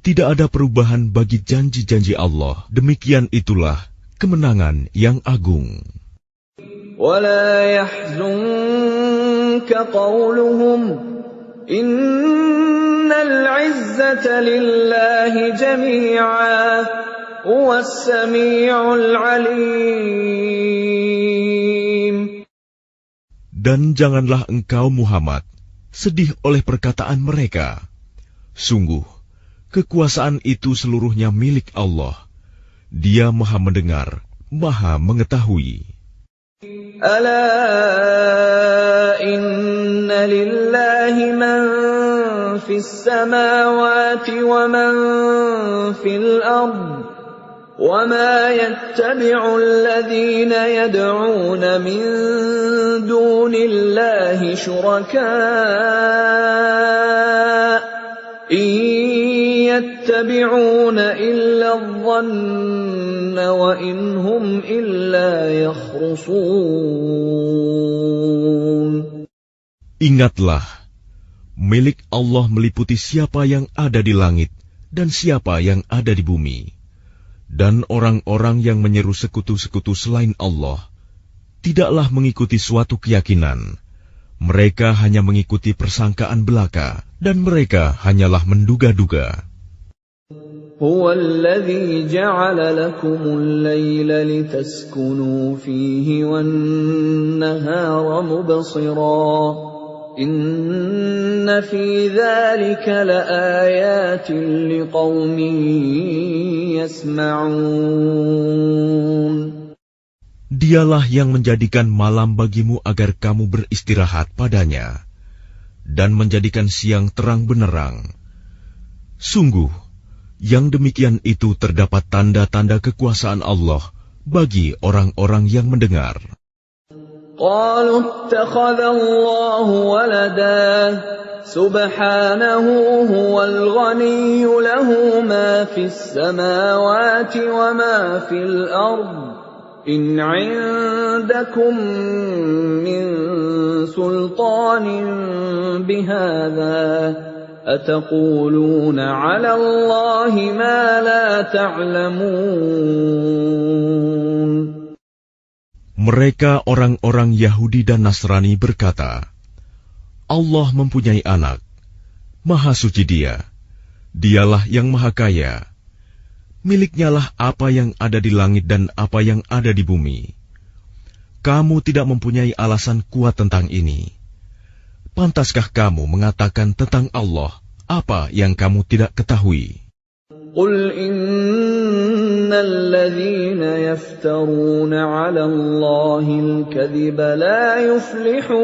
Tidak ada perubahan bagi janji-janji Allah. Demikian itulah kemenangan yang agung. وَلَا يَحْزُنكَ قَوْلُهُمْ إِنَّ الْعِزَّةَ لِلَّهِ جَمِيعًا هُوَ السَّمِيعُ الْعَلِيمُ. Dan janganlah engkau Muhammad sedih oleh perkataan mereka. Sungguh, kekuasaan itu seluruhnya milik Allah. Dia Maha mendengar, Maha mengetahui. Ala inna lillahi man fis samawati wa man fil ard, wa ma yattabi'u alladhina yad'una min dunillahi shuraka' يَتَّبِعُونَ إِلَّا الظَّنَّ وَإِنْ هُمْ إِلَّا يَخْرُصُونَ. Ingatlah, milik Allah meliputi siapa yang ada di langit dan siapa yang ada di bumi. Dan orang-orang yang menyeru sekutu-sekutu selain Allah tidaklah mengikuti suatu keyakinan. Mereka hanya mengikuti persangkaan belaka, dan mereka hanyalah menduga-duga. Huwa alladhi ja'ala lakumul layla litaskunu fihi wan nahara mubsira. Inna fi dhalika laayatin liqaumin yasma'un. Dialah yang menjadikan malam bagimu agar kamu beristirahat padanya, dan menjadikan siang terang benerang. Sungguh, yang demikian itu terdapat tanda-tanda kekuasaan Allah bagi orang-orang yang mendengar. Qalu ittakhadha Allahu walada, subhanahu huwal ghaniyyu lahu ma fis samawati wa ma fil ardh. إن عندكم من سلطان بهذا أتقولون على الله ما لا تعلمون. Mereka orang-orang Yahudi dan Nasrani berkata, Allah mempunyai anak, Maha Suci Dia, Dialah yang Maha Kaya. Miliknya lah apa yang ada di langit dan apa yang ada di bumi. Kamu tidak mempunyai alasan kuat tentang ini. Pantaskah kamu mengatakan tentang Allah apa yang kamu tidak ketahui? Qul innal ladzina yaftaruna 'ala Allahil kadhiba la yuflihun.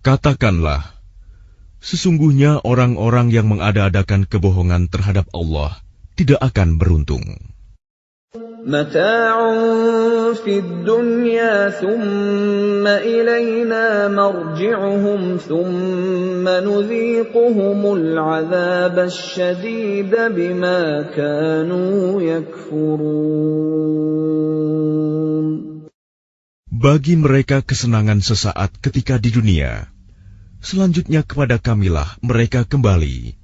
Katakanlah, sesungguhnya orang-orang yang mengada-adakan kebohongan terhadap Allah tidak akan beruntung. Mata'un fid dunya thumma ilayna marji'uhum thumma nudhiquhumul 'adzabasy syadida bima kanu yakfurun. Bagi mereka kesenangan sesaat ketika di dunia. Selanjutnya kepada Kamilah mereka kembali,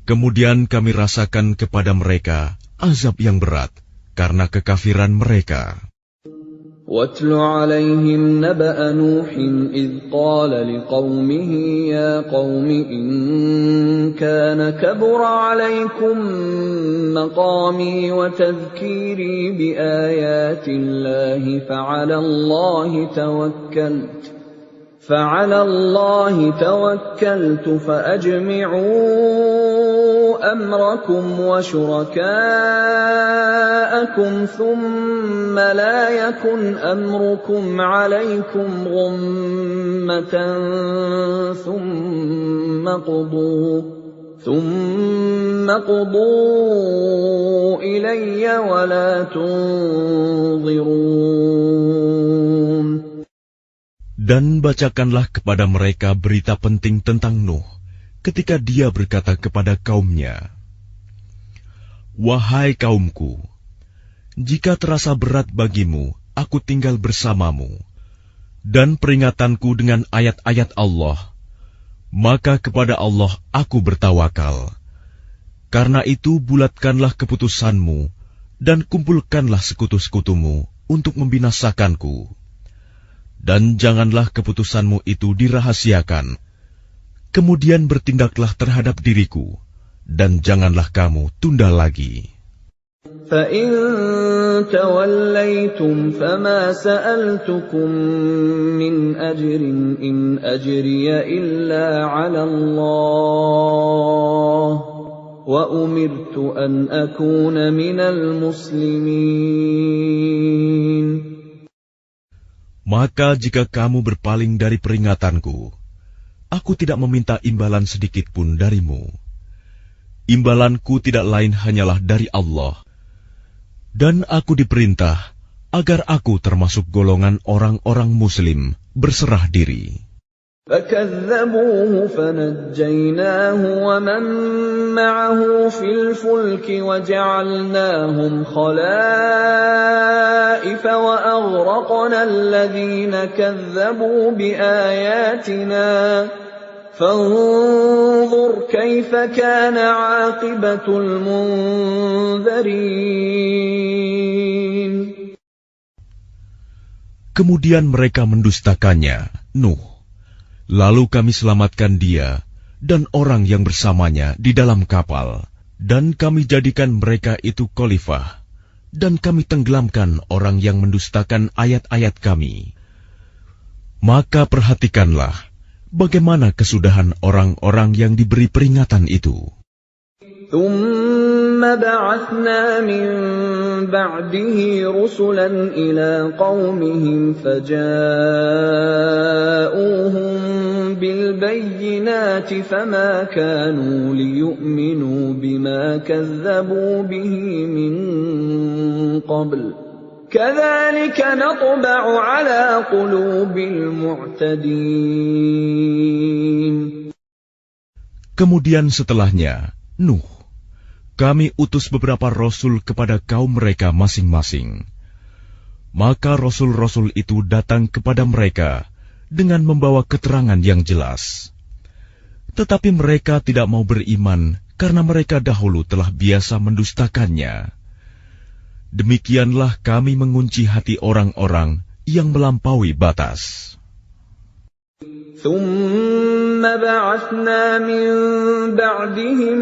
Kemudian kami rasakan kepada mereka azab yang berat karena kekafiran mereka. وَاتْلُ عَلَيْهِمْ نَبَأَ نُوحٍ إِذْ قَالَ لِقَوْمِهِ يَا قَوْمِ إِنْ كَانَ كَبُرَ عَلَيْكُمْ مَقَامِي وَتَذْكِيرِي بِآيَاتِ اللَّهِ فَعَلَى اللَّهِ تَوَكَّلْتُ فَأَجْمِعُوا أَمْرَكُمْ وَشُرَكَاءَكُمْ ثُمَّ لَا يَكُنْ أَمْرُكُمْ عَلَيْكُمْ غُمَّةً ثُمَّ قُضُوا إِلَيَّ وَلَا تُنظِرُونَ. Dan bacakanlah kepada mereka berita penting tentang Nuh, ketika dia berkata kepada kaumnya, "Wahai kaumku, jika terasa berat bagimu, aku tinggal bersamamu, dan peringatanku dengan ayat-ayat Allah, maka kepada Allah aku bertawakal. Karena itu bulatkanlah keputusanmu, dan kumpulkanlah sekutu-sekutumu untuk membinasakanku. Dan janganlah keputusanmu itu dirahasiakan. Kemudian bertindaklah terhadap diriku, dan janganlah kamu tunda lagi." فَإِن تَوَلَّيْتُمْ فَمَا سَأَلْتُكُم مِّنْ أَجْرٍ إِنْ أَجْرِيَ إِلَّا عَلَى اللَّهِ وَأُمِرْتُ أَنْ أَكُونَ مِنَ الْمُسْلِمِينَ. Maka jika kamu berpaling dari peringatanku, aku tidak meminta imbalan sedikit pun darimu. Imbalanku tidak lain hanyalah dari Allah. Dan aku diperintah agar aku termasuk golongan orang-orang Muslim berserah diri. فَكَذَّبُوهُ فَنَجَّيْنَاهُ وَمَن مَّعَهُ فِي الْفُلْكِ وَجَعَلْنَاهُمْ خَلَائِفَ وَأَغْرَقْنَا الَّذِينَ كَذَّبُوا بِآيَاتِنَا فَانظُرْ كَيْفَ كَانَ عَاقِبَةُ الْمُنذَرِينَ. Kemudian mereka mendustakannya, Nuh. Lalu kami selamatkan dia dan orang yang bersamanya di dalam kapal, dan kami jadikan mereka itu khalifah, dan kami tenggelamkan orang yang mendustakan ayat-ayat kami. Maka perhatikanlah bagaimana kesudahan orang-orang yang diberi peringatan itu. ثُمَّ بَعَثْنَا مِن بَعْدِهِ رُسُلًا إِلَىٰ قَوْمِهِمْ فَجَاءُوهُم بِالْبَيِّنَاتِ فَمَا كَانُوا لِيُؤْمِنُوا بِمَا كَذَّبُوا بِهِ مِن قَبْلُ كَذَلِكَ نَطْبَعُ عَلَىٰ قُلُوبِ الْمُعْتَدِينَ. Kemudian setelahnya, Nuh, kami utus beberapa rasul kepada kaum mereka masing-masing. Maka rasul-rasul itu datang kepada mereka dengan membawa keterangan yang jelas. Tetapi mereka tidak mau beriman karena mereka dahulu telah biasa mendustakannya. Demikianlah kami mengunci hati orang-orang yang melampaui batas. ثُمَّ بَعَثْنَا مِن بَعْدِهِم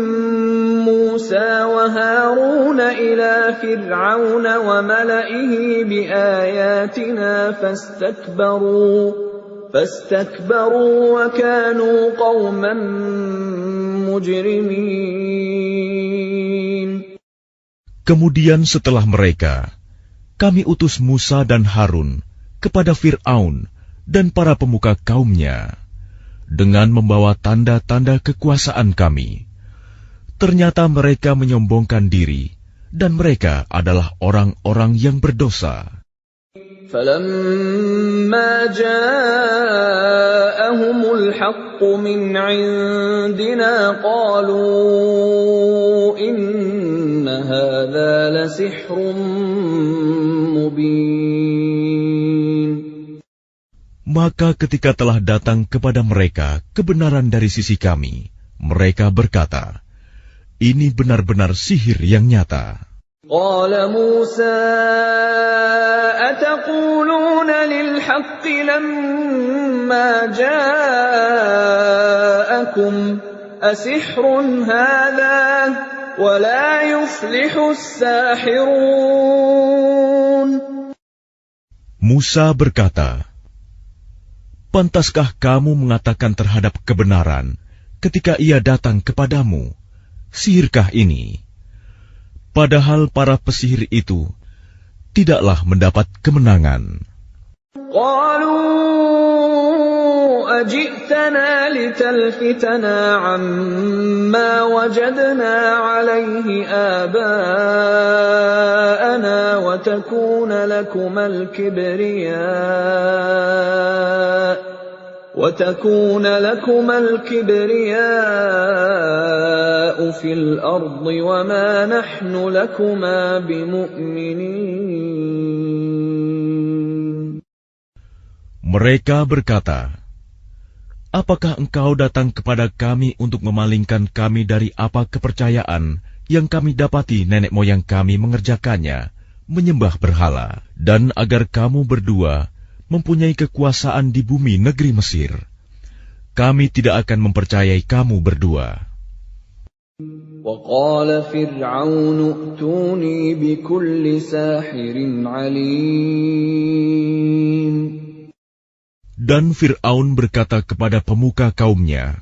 مُّوسَىٰ وَهَارُونَ إِلَىٰ فِرْعَوْنَ وَمَلَئِهِ بِآيَاتِنَا فَاسْتَكْبَرُوا وَكَانُوا قَوْمًا مُجْرِمِينَ. Kemudian setelah mereka, kami utus Musa dan Harun kepada Fir'aun dan para pemuka kaumnya, dengan membawa tanda-tanda kekuasaan kami. Ternyata mereka menyombongkan diri, dan mereka adalah orang-orang yang berdosa. فَلَمَّا جَاءَهُمُ الْحَقُّ مِنْ عِندِنَا قَالُوا إِنَّ هَذَا لَسِحْرٌ مُبِينٌ. Maka ketika telah datang kepada mereka kebenaran dari sisi kami, mereka berkata, Ini benar-benar sihir yang nyata. Qala Musa ataquluna lil-haqqi lamma ja'akum asihrun hadha wa la yuflihu as-sahirun. Musa berkata, pantaskah kamu mengatakan terhadap kebenaran ketika ia datang kepadamu, sihirkah ini? Padahal para pesihir itu tidaklah mendapat kemenangan. Qalu ajitana litalfitana amma wajadna alayhi aba'ana wa takuna lakumal kibriya'u fil ardi wa ma nahnu lakuma bimu'minin. Mereka berkata, apakah engkau datang kepada kami untuk memalingkan kami dari apa kepercayaan yang kami dapati nenek moyang kami mengerjakannya, menyembah berhala, dan agar kamu berdua mempunyai kekuasaan di bumi negeri Mesir? Kami tidak akan mempercayai kamu berdua. وَقَالَ فِرْعَوْنُ ائْتُونِي بِكُلِّ سَاحِرٍ عَلِيمٍ. Dan Fir'aun berkata kepada pemuka kaumnya,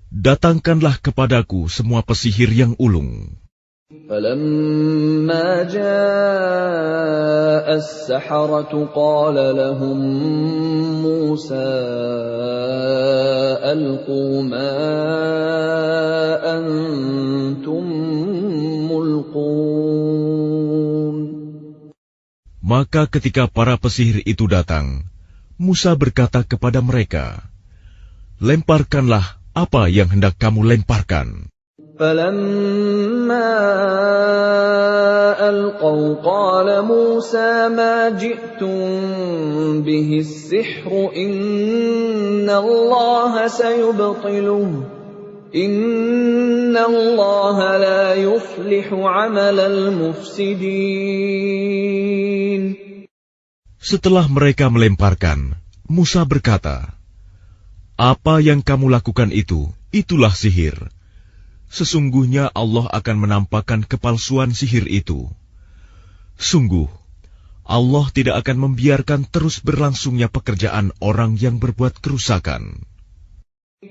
datangkanlah kepadaku semua pesihir yang ulung. فَلَمَّا جَاءَ السَّحَرَةُ قَالَ لَهُم مُّوسَىٰ أَلْقُوا مَا أَنتُم مُّلْقُونَ. Maka ketika para pesihir itu datang, Musa berkata kepada mereka, lemparkanlah apa yang hendak kamu lemparkan. فَلَمَّا أَلْقَوْا قَالَ مُوسَىٰ مَا جِئْتُم بِهِ السِّحْرُ إِنَّ اللَّهَ سَيُبْطِلُهُ إِنَّ اللَّهَ لَا يُفْلِحُ عَمَلَ الْمُفْسِدِينَ. Setelah mereka melemparkan, Musa berkata, apa yang kamu lakukan itu, itulah sihir. Sesungguhnya Allah akan menampakkan kepalsuan sihir itu. Sungguh, Allah tidak akan membiarkan terus berlangsungnya pekerjaan orang yang berbuat kerusakan.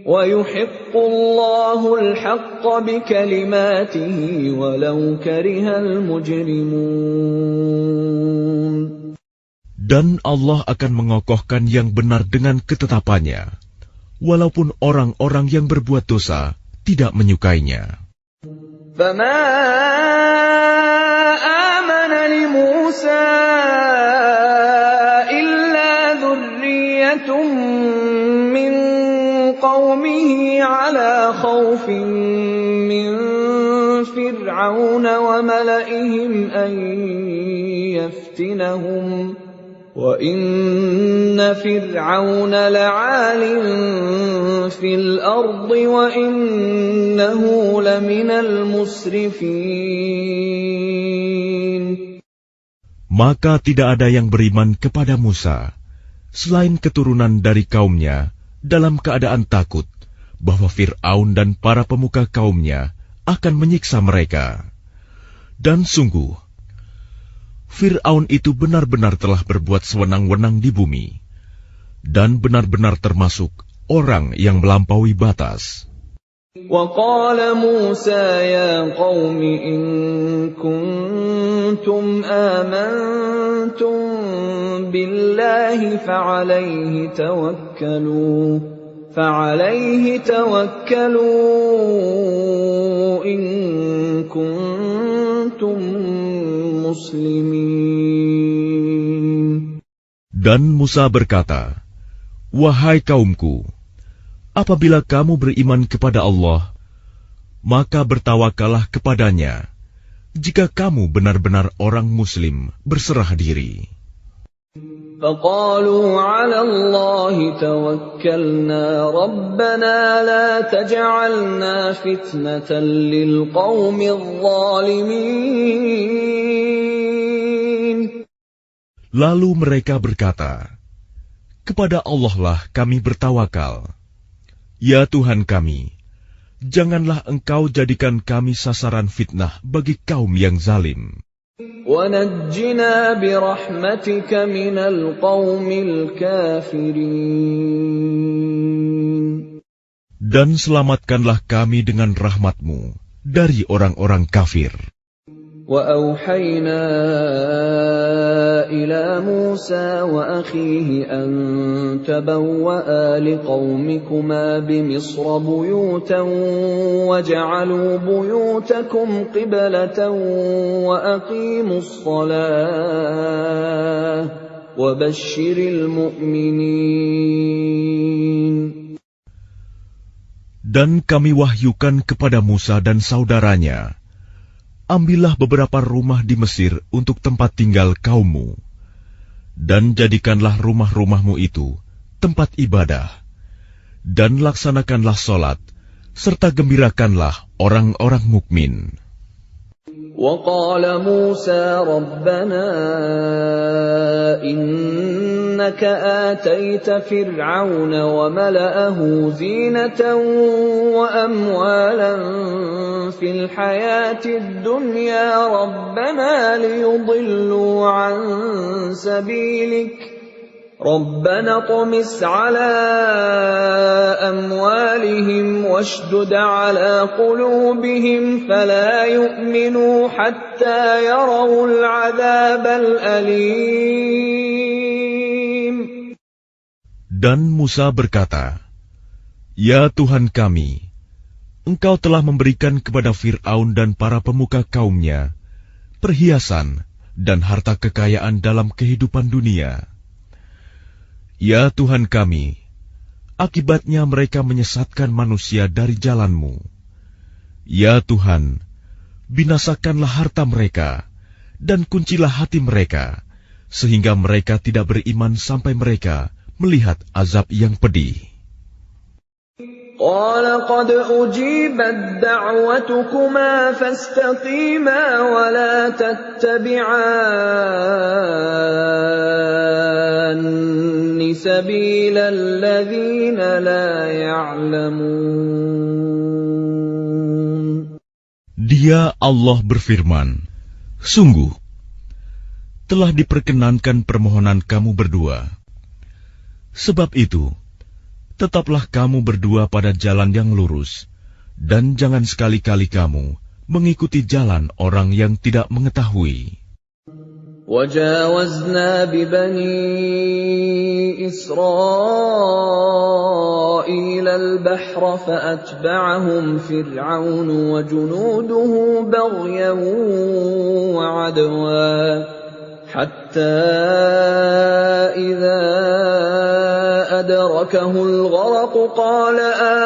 وَيُحِقُّ اللَّهُ الْحَقَّ بِكَلِمَاتِهِ وَلَوْ كَرِهَ الْمُجْرِمُونَ. Dan Allah akan mengokohkan yang benar dengan ketetapannya, walaupun orang-orang yang berbuat dosa tidak menyukainya. فَمَا آمَنَ لِمُوسَىٰ إِلَّا ذُرِّيَّةٌ مِّن قَوْمِهِ عَلَىٰ خَوْفٍ مِّن فِرْعَوْنَ وَمَلَئِهِمْ أَن يَفْتِنَهُمْ وَإِنَّ فِرْعَوْنَ لَعَالٍ فِي الْأَرْضِ وَإِنَّهُ لَمِنَ الْمُسْرِفِينَ. Maka tidak ada yang beriman kepada Musa, selain keturunan dari kaumnya, dalam keadaan takut bahwa Fir'aun dan para pemuka kaumnya akan menyiksa mereka. Dan sungguh, Fir'aun itu benar-benar telah berbuat sewenang-wenang di bumi, dan benar-benar termasuk orang yang melampaui batas. وَقَالَ مُوسَىٰ يَا قَوْمِ إِن كُنتُمْ آمَنتُم بِاللَّهِ فَعَلَيْهِ تَوَكَّلُوا إِن كُنتُم muslimin. Dan Musa berkata, wahai kaumku, apabila kamu beriman kepada Allah, maka bertawakallah kepadanya, jika kamu benar-benar orang muslim berserah diri. فقالوا على الله توكلنا ربنا لا تجعلنا فتنة للقوم الظالمين. Lalu mereka berkata, kepada Allah lah kami bertawakal. Ya Tuhan kami, janganlah Engkau jadikan kami sasaran fitnah bagi kaum yang zalim. وَنَجِّنَا بِرَحْمَتِكَ مِنَ الْقَوْمِ الْكَافِرِينَ. Dan selamatkanlah kami dengan rahmat-Mu dari orang-orang kafir. وَأَوْحَيْنَا إِلَى مُوسَى وَأَخِيهِ أَن تَبَوَّآ لِقَوْمِكُمَا بِمِصْرَ بُيُوتًا وَاجْعَلُوا بُيُوتَكُمْ قِبْلَةً وَأَقِيمُوا الصَّلَاةَ وَبَشِّرِ الْمُؤْمِنِينَ. Dan kami wahyukan kepada Musa dan saudaranya, ambillah beberapa rumah di Mesir untuk tempat tinggal kaummu, dan jadikanlah rumah-rumahmu itu tempat ibadah, dan laksanakanlah solat, serta gembirakanlah orang-orang mukmin. وَقَالَ مُوسَى رَبَّنَا إِنَّكَ آتَيْتَ فِرْعَوْنَ وَمَلَأَهُ زِينَةً وَأَمْوَالًا فِي الْحَيَاةِ الدُّنْيَا رَبَّنَا لِيُضِلُّوا عَن سَبِيلِكَ رَبَّنَا اطْمِسْ عَلَى أَمْوَالِهِمْ وَاشْدُدْ عَلَى قُلُوبِهِمْ فَلَا يُؤْمِنُوا حَتَّى يَرَوُا الْعَذَابَ الْأَلِيمَ. Dan Musa berkata, Ya Tuhan kami, Engkau telah memberikan kepada Fir'aun dan para pemuka kaumnya perhiasan dan harta kekayaan dalam kehidupan dunia. Ya Tuhan kami, akibatnya mereka menyesatkan manusia dari jalan-Mu. Ya Tuhan, binasakanlah harta mereka, dan kuncilah hati mereka, sehingga mereka tidak beriman sampai mereka melihat azab yang pedih. قَالَ قَدْ أُجِيبَتْ دَعْوَتُكُمَا فَاسْتَقِيمَا وَلَا تَتَّبِعَانِّ سَبِيلَ الَّذِينَ لَا يَعْلَمُونَ. Dia Allah berfirman, sungguh, telah diperkenankan permohonan kamu berdua. Sebab itu, tetaplah kamu berdua pada jalan yang lurus, dan jangan sekali-kali kamu mengikuti jalan orang yang tidak mengetahui. وَجَاوَزْنَا بِبَنِي إِسْرَائِيلَ الْبَحْرَ فَأَتْبَعَهُمْ فِرْعَوْنُ وَجُنُودُهُ بَغْيًا وَعَدْوًا حَتَّى إِذَا أَدْرَكَهُ الْغَرَقُ قَالَ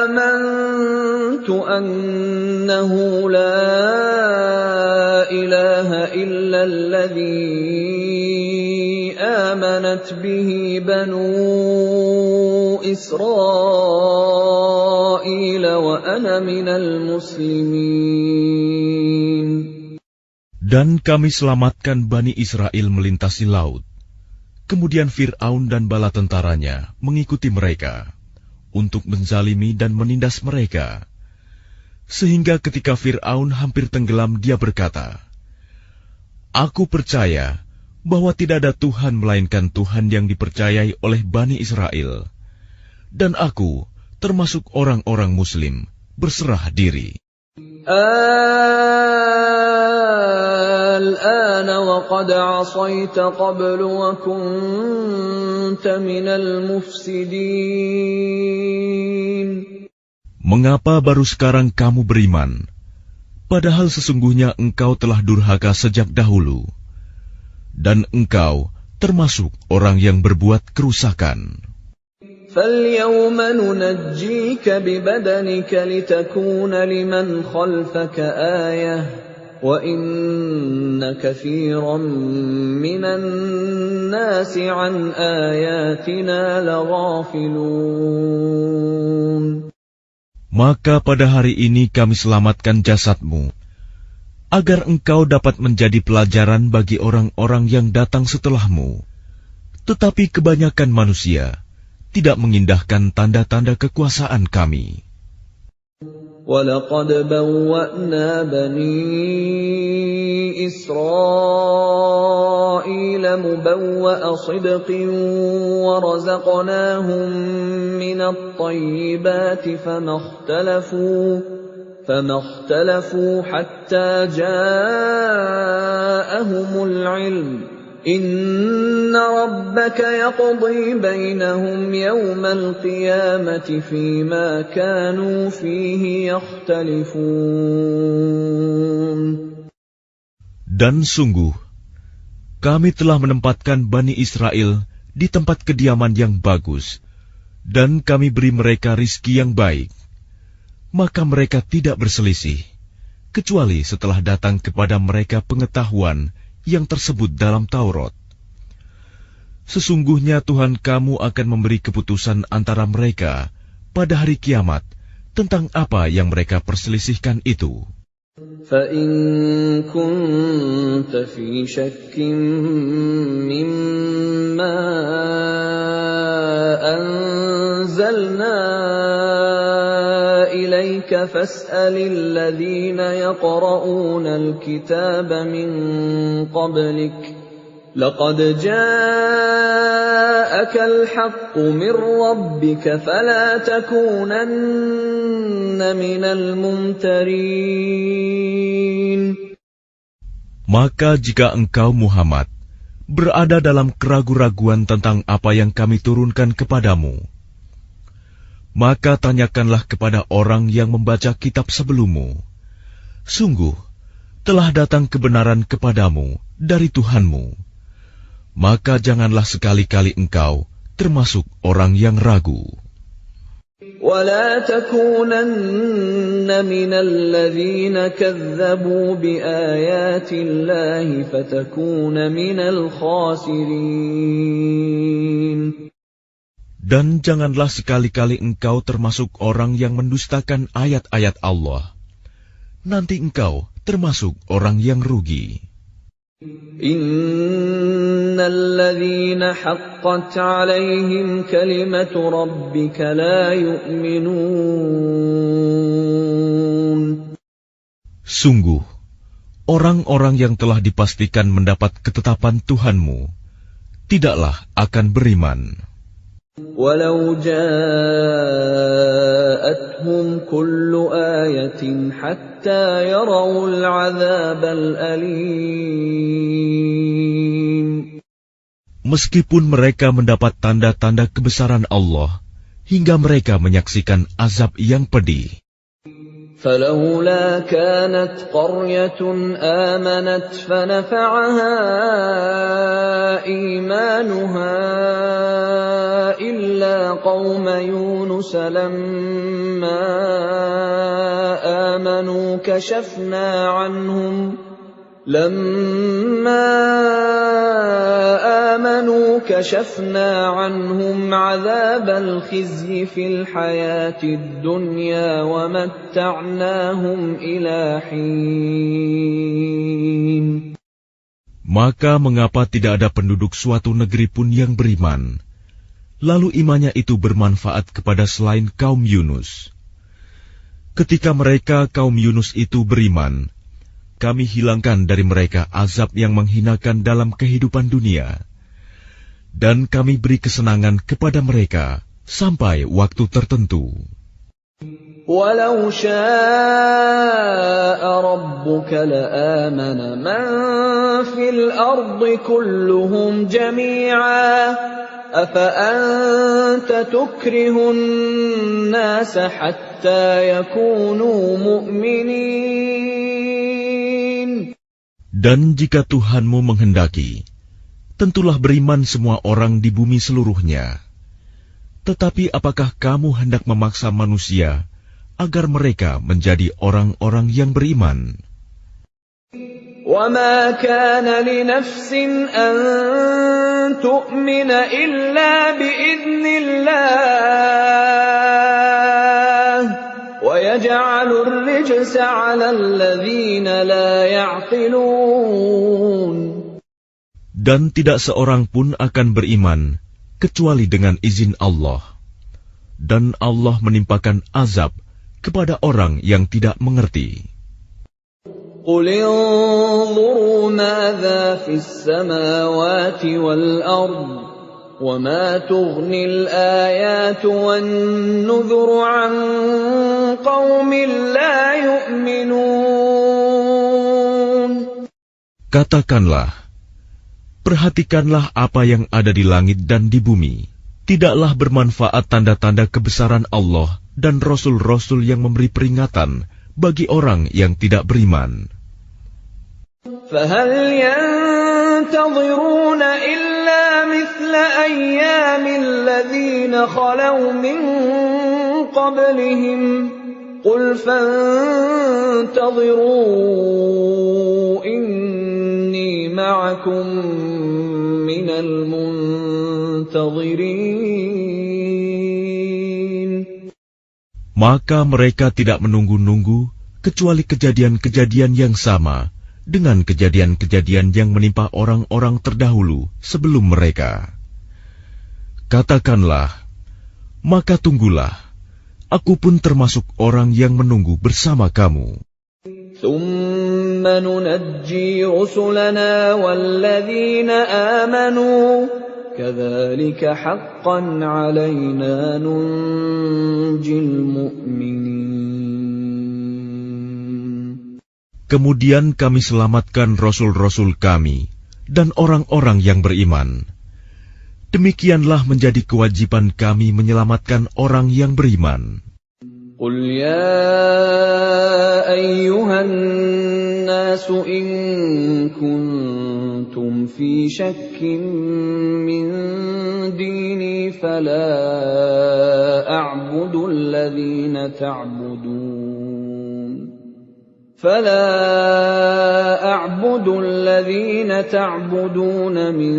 آمَنْتُ أَنَّهُ لَا إِلَهَ إِلَّا الَّذِي آمَنَتْ بِهِ بَنُو إِسْرَائِيلَ وَأَنَا مِنَ الْمُسْلِمِينَ. Dan kami selamatkan Bani Israel melintasi laut. Kemudian Fir'aun dan bala tentaranya mengikuti mereka untuk menzalimi dan menindas mereka. Sehingga ketika Fir'aun hampir tenggelam, dia berkata, Aku percaya bahwa tidak ada Tuhan melainkan Tuhan yang dipercayai oleh Bani Israel. Dan aku termasuk orang-orang Muslim berserah diri. الآن وقد عصيت قبل وكنت من المفسدين. Mengapa baru sekarang kamu beriman, padahal sesungguhnya engkau telah durhaka sejak dahulu, dan engkau termasuk orang yang berbuat kerusakan. فَالْيَوْمَ نُنَجِّيكَ بِبَدَنِكَ لِتَكُونَ لِمَنْ خَلْفَكَ آيَةً وَإِنَّ كَثِيرًا مِّنَ النَّاسِ عَنْ آيَاتِنَا لَغَافِلُونَ. Maka pada hari ini kami selamatkan jasadmu, agar engkau dapat menjadi pelajaran bagi orang-orang yang datang setelahmu. Tetapi kebanyakan manusia tidak mengindahkan tanda-tanda kekuasaan kami. وَلَقَدْ بَوَّأْنَا بَنِي إِسْرَائِيلَ مُبَوَّأَ صِدْقٍ وَرَزَقْنَاهُم مِّنَ الطَّيِّبَاتِ فَمَا اخْتَلَفُوا حَتَّىٰ جَاءَهُمُ الْعِلْمُ ۚ إِنَّ رَبَّكَ يَقْضِي بَيْنَهُمْ يَوْمَ الْقِيَامَةِ فِيمَا كَانُوا فِيهِ يَخْتَلِفُونَ. Dan sungguh, kami telah menempatkan Bani Israel di tempat kediaman yang bagus, dan kami beri mereka rizki yang baik. Maka mereka tidak berselisih, kecuali setelah datang kepada mereka pengetahuan yang tersebut dalam Taurat. Sesungguhnya Tuhan kamu akan memberi keputusan antara mereka pada hari kiamat tentang apa yang mereka perselisihkan itu. فَإِن كُنتَ فِي شَكٍّ مِّمَّا أَنزَلْنَا إِلَيْكَ فَاسْأَلِ الَّذِينَ يَقْرَؤُونَ الْكِتَابَ مِن قَبْلِكَ لَقَدْ جَاءَكَ الْحَقُّ مِن رَّبِّكَ فَلَا تَكُونَنَّ مِنَ الْمُمْتَرِينَ. Maka jika engkau Muhammad berada dalam keraguan-raguan tentang apa yang kami turunkan kepadamu, maka tanyakanlah kepada orang yang membaca kitab sebelummu. Sungguh, telah datang kebenaran kepadamu dari Tuhanmu. Maka janganlah sekali-kali engkau termasuk orang yang ragu. وَلَا تَكُونَنَّ مِنَ الَّذِينَ كَذَّبُوا بِآيَاتِ اللَّهِ فَتَكُونَ مِنَ الْخَاسِرِينَ. Dan janganlah sekali-kali engkau termasuk orang yang mendustakan ayat-ayat Allah. Nanti engkau termasuk orang yang rugi. Innal ladzina haqqat 'alaihim kalimatu rabbika la yu'minun. Sungguh, orang-orang yang telah dipastikan mendapat ketetapan Tuhanmu tidaklah akan beriman. Walau ja'atuhum kullu ayatin hatta yarawul 'adzabal alim. Meskipun mereka mendapat tanda-tanda kebesaran Allah hingga mereka menyaksikan azab yang pedih. فلولا كانت قرية آمنت فنفعها إيمانها إلا قوم يونس لما آمنوا كشفنا عنهم عذاب الخزي في الحياة الدنيا ومتعناهم إلى حين. Maka mengapa tidak ada penduduk suatu negeri pun yang beriman, lalu imannya itu bermanfaat kepada selain kaum Yunus? Ketika mereka kaum Yunus itu beriman, kami hilangkan dari mereka azab yang menghinakan dalam kehidupan dunia, dan kami beri kesenangan kepada mereka sampai waktu tertentu. Walau syaa rabbuka la'amana man fil ardi kulluhum jami'a afa anta tukrihun nasa hatta yakunu mu'minin. Dan jika Tuhanmu menghendaki, tentulah beriman semua orang di bumi seluruhnya. Tetapi apakah kamu hendak memaksa manusia agar mereka menjadi orang-orang yang beriman? وَمَا كَانَ لِنَفْسٍ أَن تُؤْمِنَ إِلَّا بِإِذْنِ اللَّهِ وَيَجْعَلُ الرِّجْسَ عَلَى الَّذِينَ لَا يَعْقِلُونَ. Dan tidak seorang pun akan beriman kecuali dengan izin Allah. Dan Allah menimpakan azab kepada orang yang tidak mengerti. قُلِ انظُرُوا مَاذَا فِي السَّمَاوَاتِ وَالْأَرْضِ وَمَا تُغْنِي الْآيَاتُ وَالنُّذُرُ عَن قَوْمٍ لَّا يُؤْمِنُونَ. Katakanlah, perhatikanlah apa yang ada di langit dan di bumi. Tidaklah bermanfaat tanda-tanda kebesaran Allah dan rasul-rasul yang memberi peringatan bagi orang yang tidak beriman. فَهَلْ يَنتَظِرُونَ إِلَّا مِثْلَ أَيَّامِ الَّذِينَ خَلَوْا مِن قَبْلِهِمْ قُلْ فَانتَظِرُوا إِنِّي مَعَكُم مِّنَ الْمُنتَظِرِينَ. Maka mereka tidak menunggu-nunggu kecuali kejadian-kejadian yang sama dengan kejadian-kejadian yang menimpa orang-orang terdahulu sebelum mereka. Katakanlah, maka tunggulah, aku pun termasuk orang yang menunggu bersama kamu. ثُمَّ نُنَجِّي رُسُلَنَا وَالَّذِينَ آمَنُوا كَذَلِكَ حَقًّا عَلَيْنَا نُنْجِي الْمُؤْمِنِينَ. Kemudian kami selamatkan rasul-rasul kami dan orang-orang yang beriman. Demikianlah menjadi kewajiban kami menyelamatkan orang yang beriman. قُلْ يَا أَيُّهَا النَّاسُ إِن كُنتُمْ فِي شَكٍّ مِّن دِينِي فَلَا أَعْبُدُ الَّذِينَ تَعْبُدُونَ مِن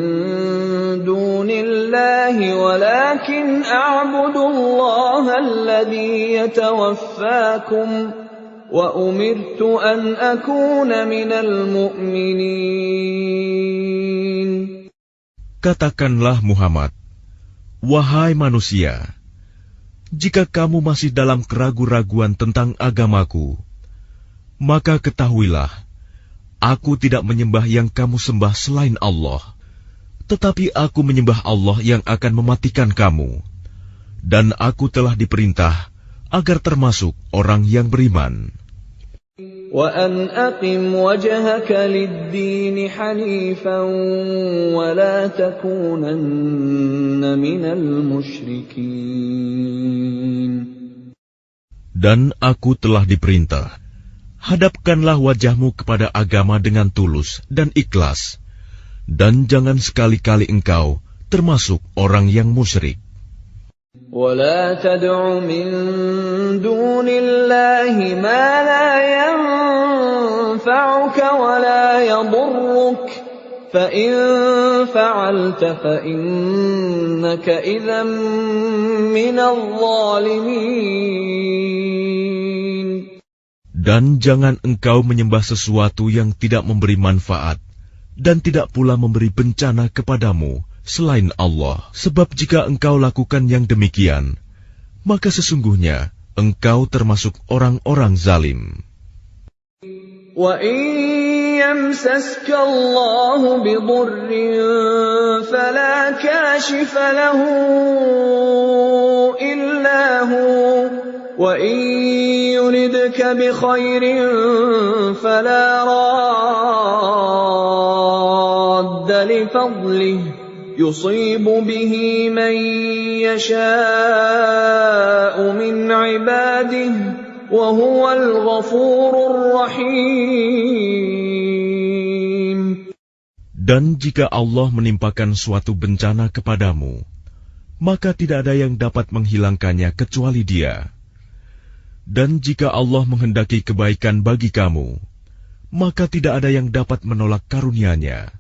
دُونِ اللَّهِ وَلَكِنْ أَعْبُدُ اللَّهَ الَّذِي يَتَوَفَّاكُمْ وَأُمِرْتُ أَنْ أَكُونَ مِنَ الْمُؤْمِنِينَ. Katakanlah Muhammad, wahai manusia, jika kamu masih dalam keraguan-raguan tentang agamaku, maka ketahuilah, aku tidak menyembah yang kamu sembah selain Allah, tetapi aku menyembah Allah yang akan mematikan kamu, dan aku telah diperintah agar termasuk orang yang beriman. وَأَنْ أَقِمْ وَجْهَكَ لِلدِّينِ حَنِيفًا وَلَا تَكُونَنَّ مِنَ الْمُشْرِكِينَ. Dan aku telah diperintah, hadapkanlah wajahmu kepada agama dengan tulus dan ikhlas, dan jangan sekali-kali engkau termasuk orang yang musyrik. وَلَا تَدْعُ مِن دُونِ اللَّهِ مَا لَا يَنفَعُكَ وَلَا يَضُرُّكَ فَإِن فَعَلْتَ فَإِنَّكَ إِذًا مِّنَ الظَّالِمِينَ. Dan jangan engkau menyembah sesuatu yang tidak memberi manfaat dan tidak pula memberi bencana kepadamu selain Allah. Sebab jika engkau lakukan yang demikian, maka sesungguhnya engkau termasuk orang-orang zalim. وَإِن يَمْسَسْكَ اللَّهُ بِضُرٍّ فَلَا كَاشِفَ لَهُ إِلَّا هُوَ وَإِن يُرِدْكَ بِخَيْرٍ فَلَا رَادَّ لِفَضْلِهِ يُصِيبُ بِهِ مَن يَشَاءُ مِنْ عِبَادِهِ وَهُوَ الْغَفُورُ الرَّحِيمُ. Dan jika Allah menimpakan suatu bencana kepadamu, maka tidak ada yang dapat menghilangkannya kecuali Dia. Dan jika Allah menghendaki kebaikan bagi kamu, maka tidak ada yang dapat menolak karunia-Nya.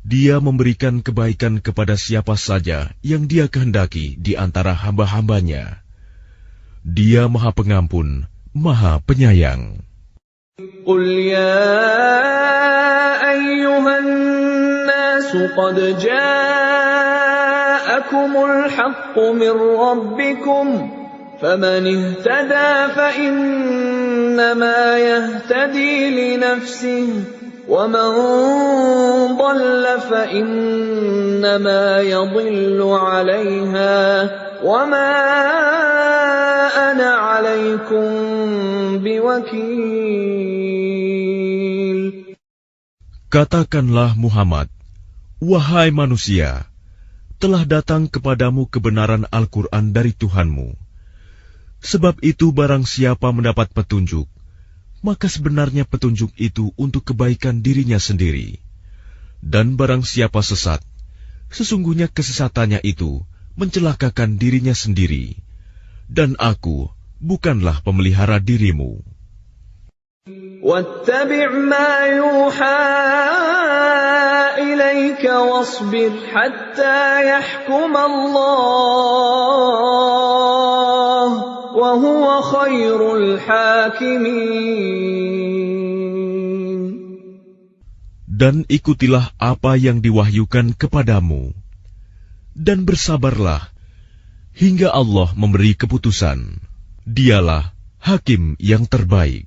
Dia memberikan kebaikan kepada siapa saja yang Dia kehendaki di antara hamba-hambanya. Dia Maha Pengampun, Maha Penyayang. Qul ya ayyuhan nasu qad ja'akumul haqqu min rabbikum faman ihtada fa innama yahtadi li nafsihi وَمَنْ ضَلَّ فَإِنَّمَا يَضِلُّ عَلَيْهَا وَمَا أَنَا عَلَيْكُمْ بِوَكِيلٍ. Katakanlah Muhammad, wahai manusia, telah datang kepadamu kebenaran Al-Quran dari Tuhanmu. Sebab itu barang siapa mendapat petunjuk, maka sebenarnya petunjuk itu untuk kebaikan dirinya sendiri. Dan barang siapa sesat, sesungguhnya kesesatannya itu mencelakakan dirinya sendiri. Dan aku bukanlah pemelihara dirimu. وَاتَّبِعْ مَا يُوحَى إِلَيْكَ وَاصْبِرْ حَتَّى يَحْكُمَ اللَّهُ وَهُوَ خَيْرُ الْحَاكِمِينَ. Dan ikutilah apa yang diwahyukan kepadamu, dan bersabarlah hingga Allah memberi keputusan. Dialah hakim yang terbaik.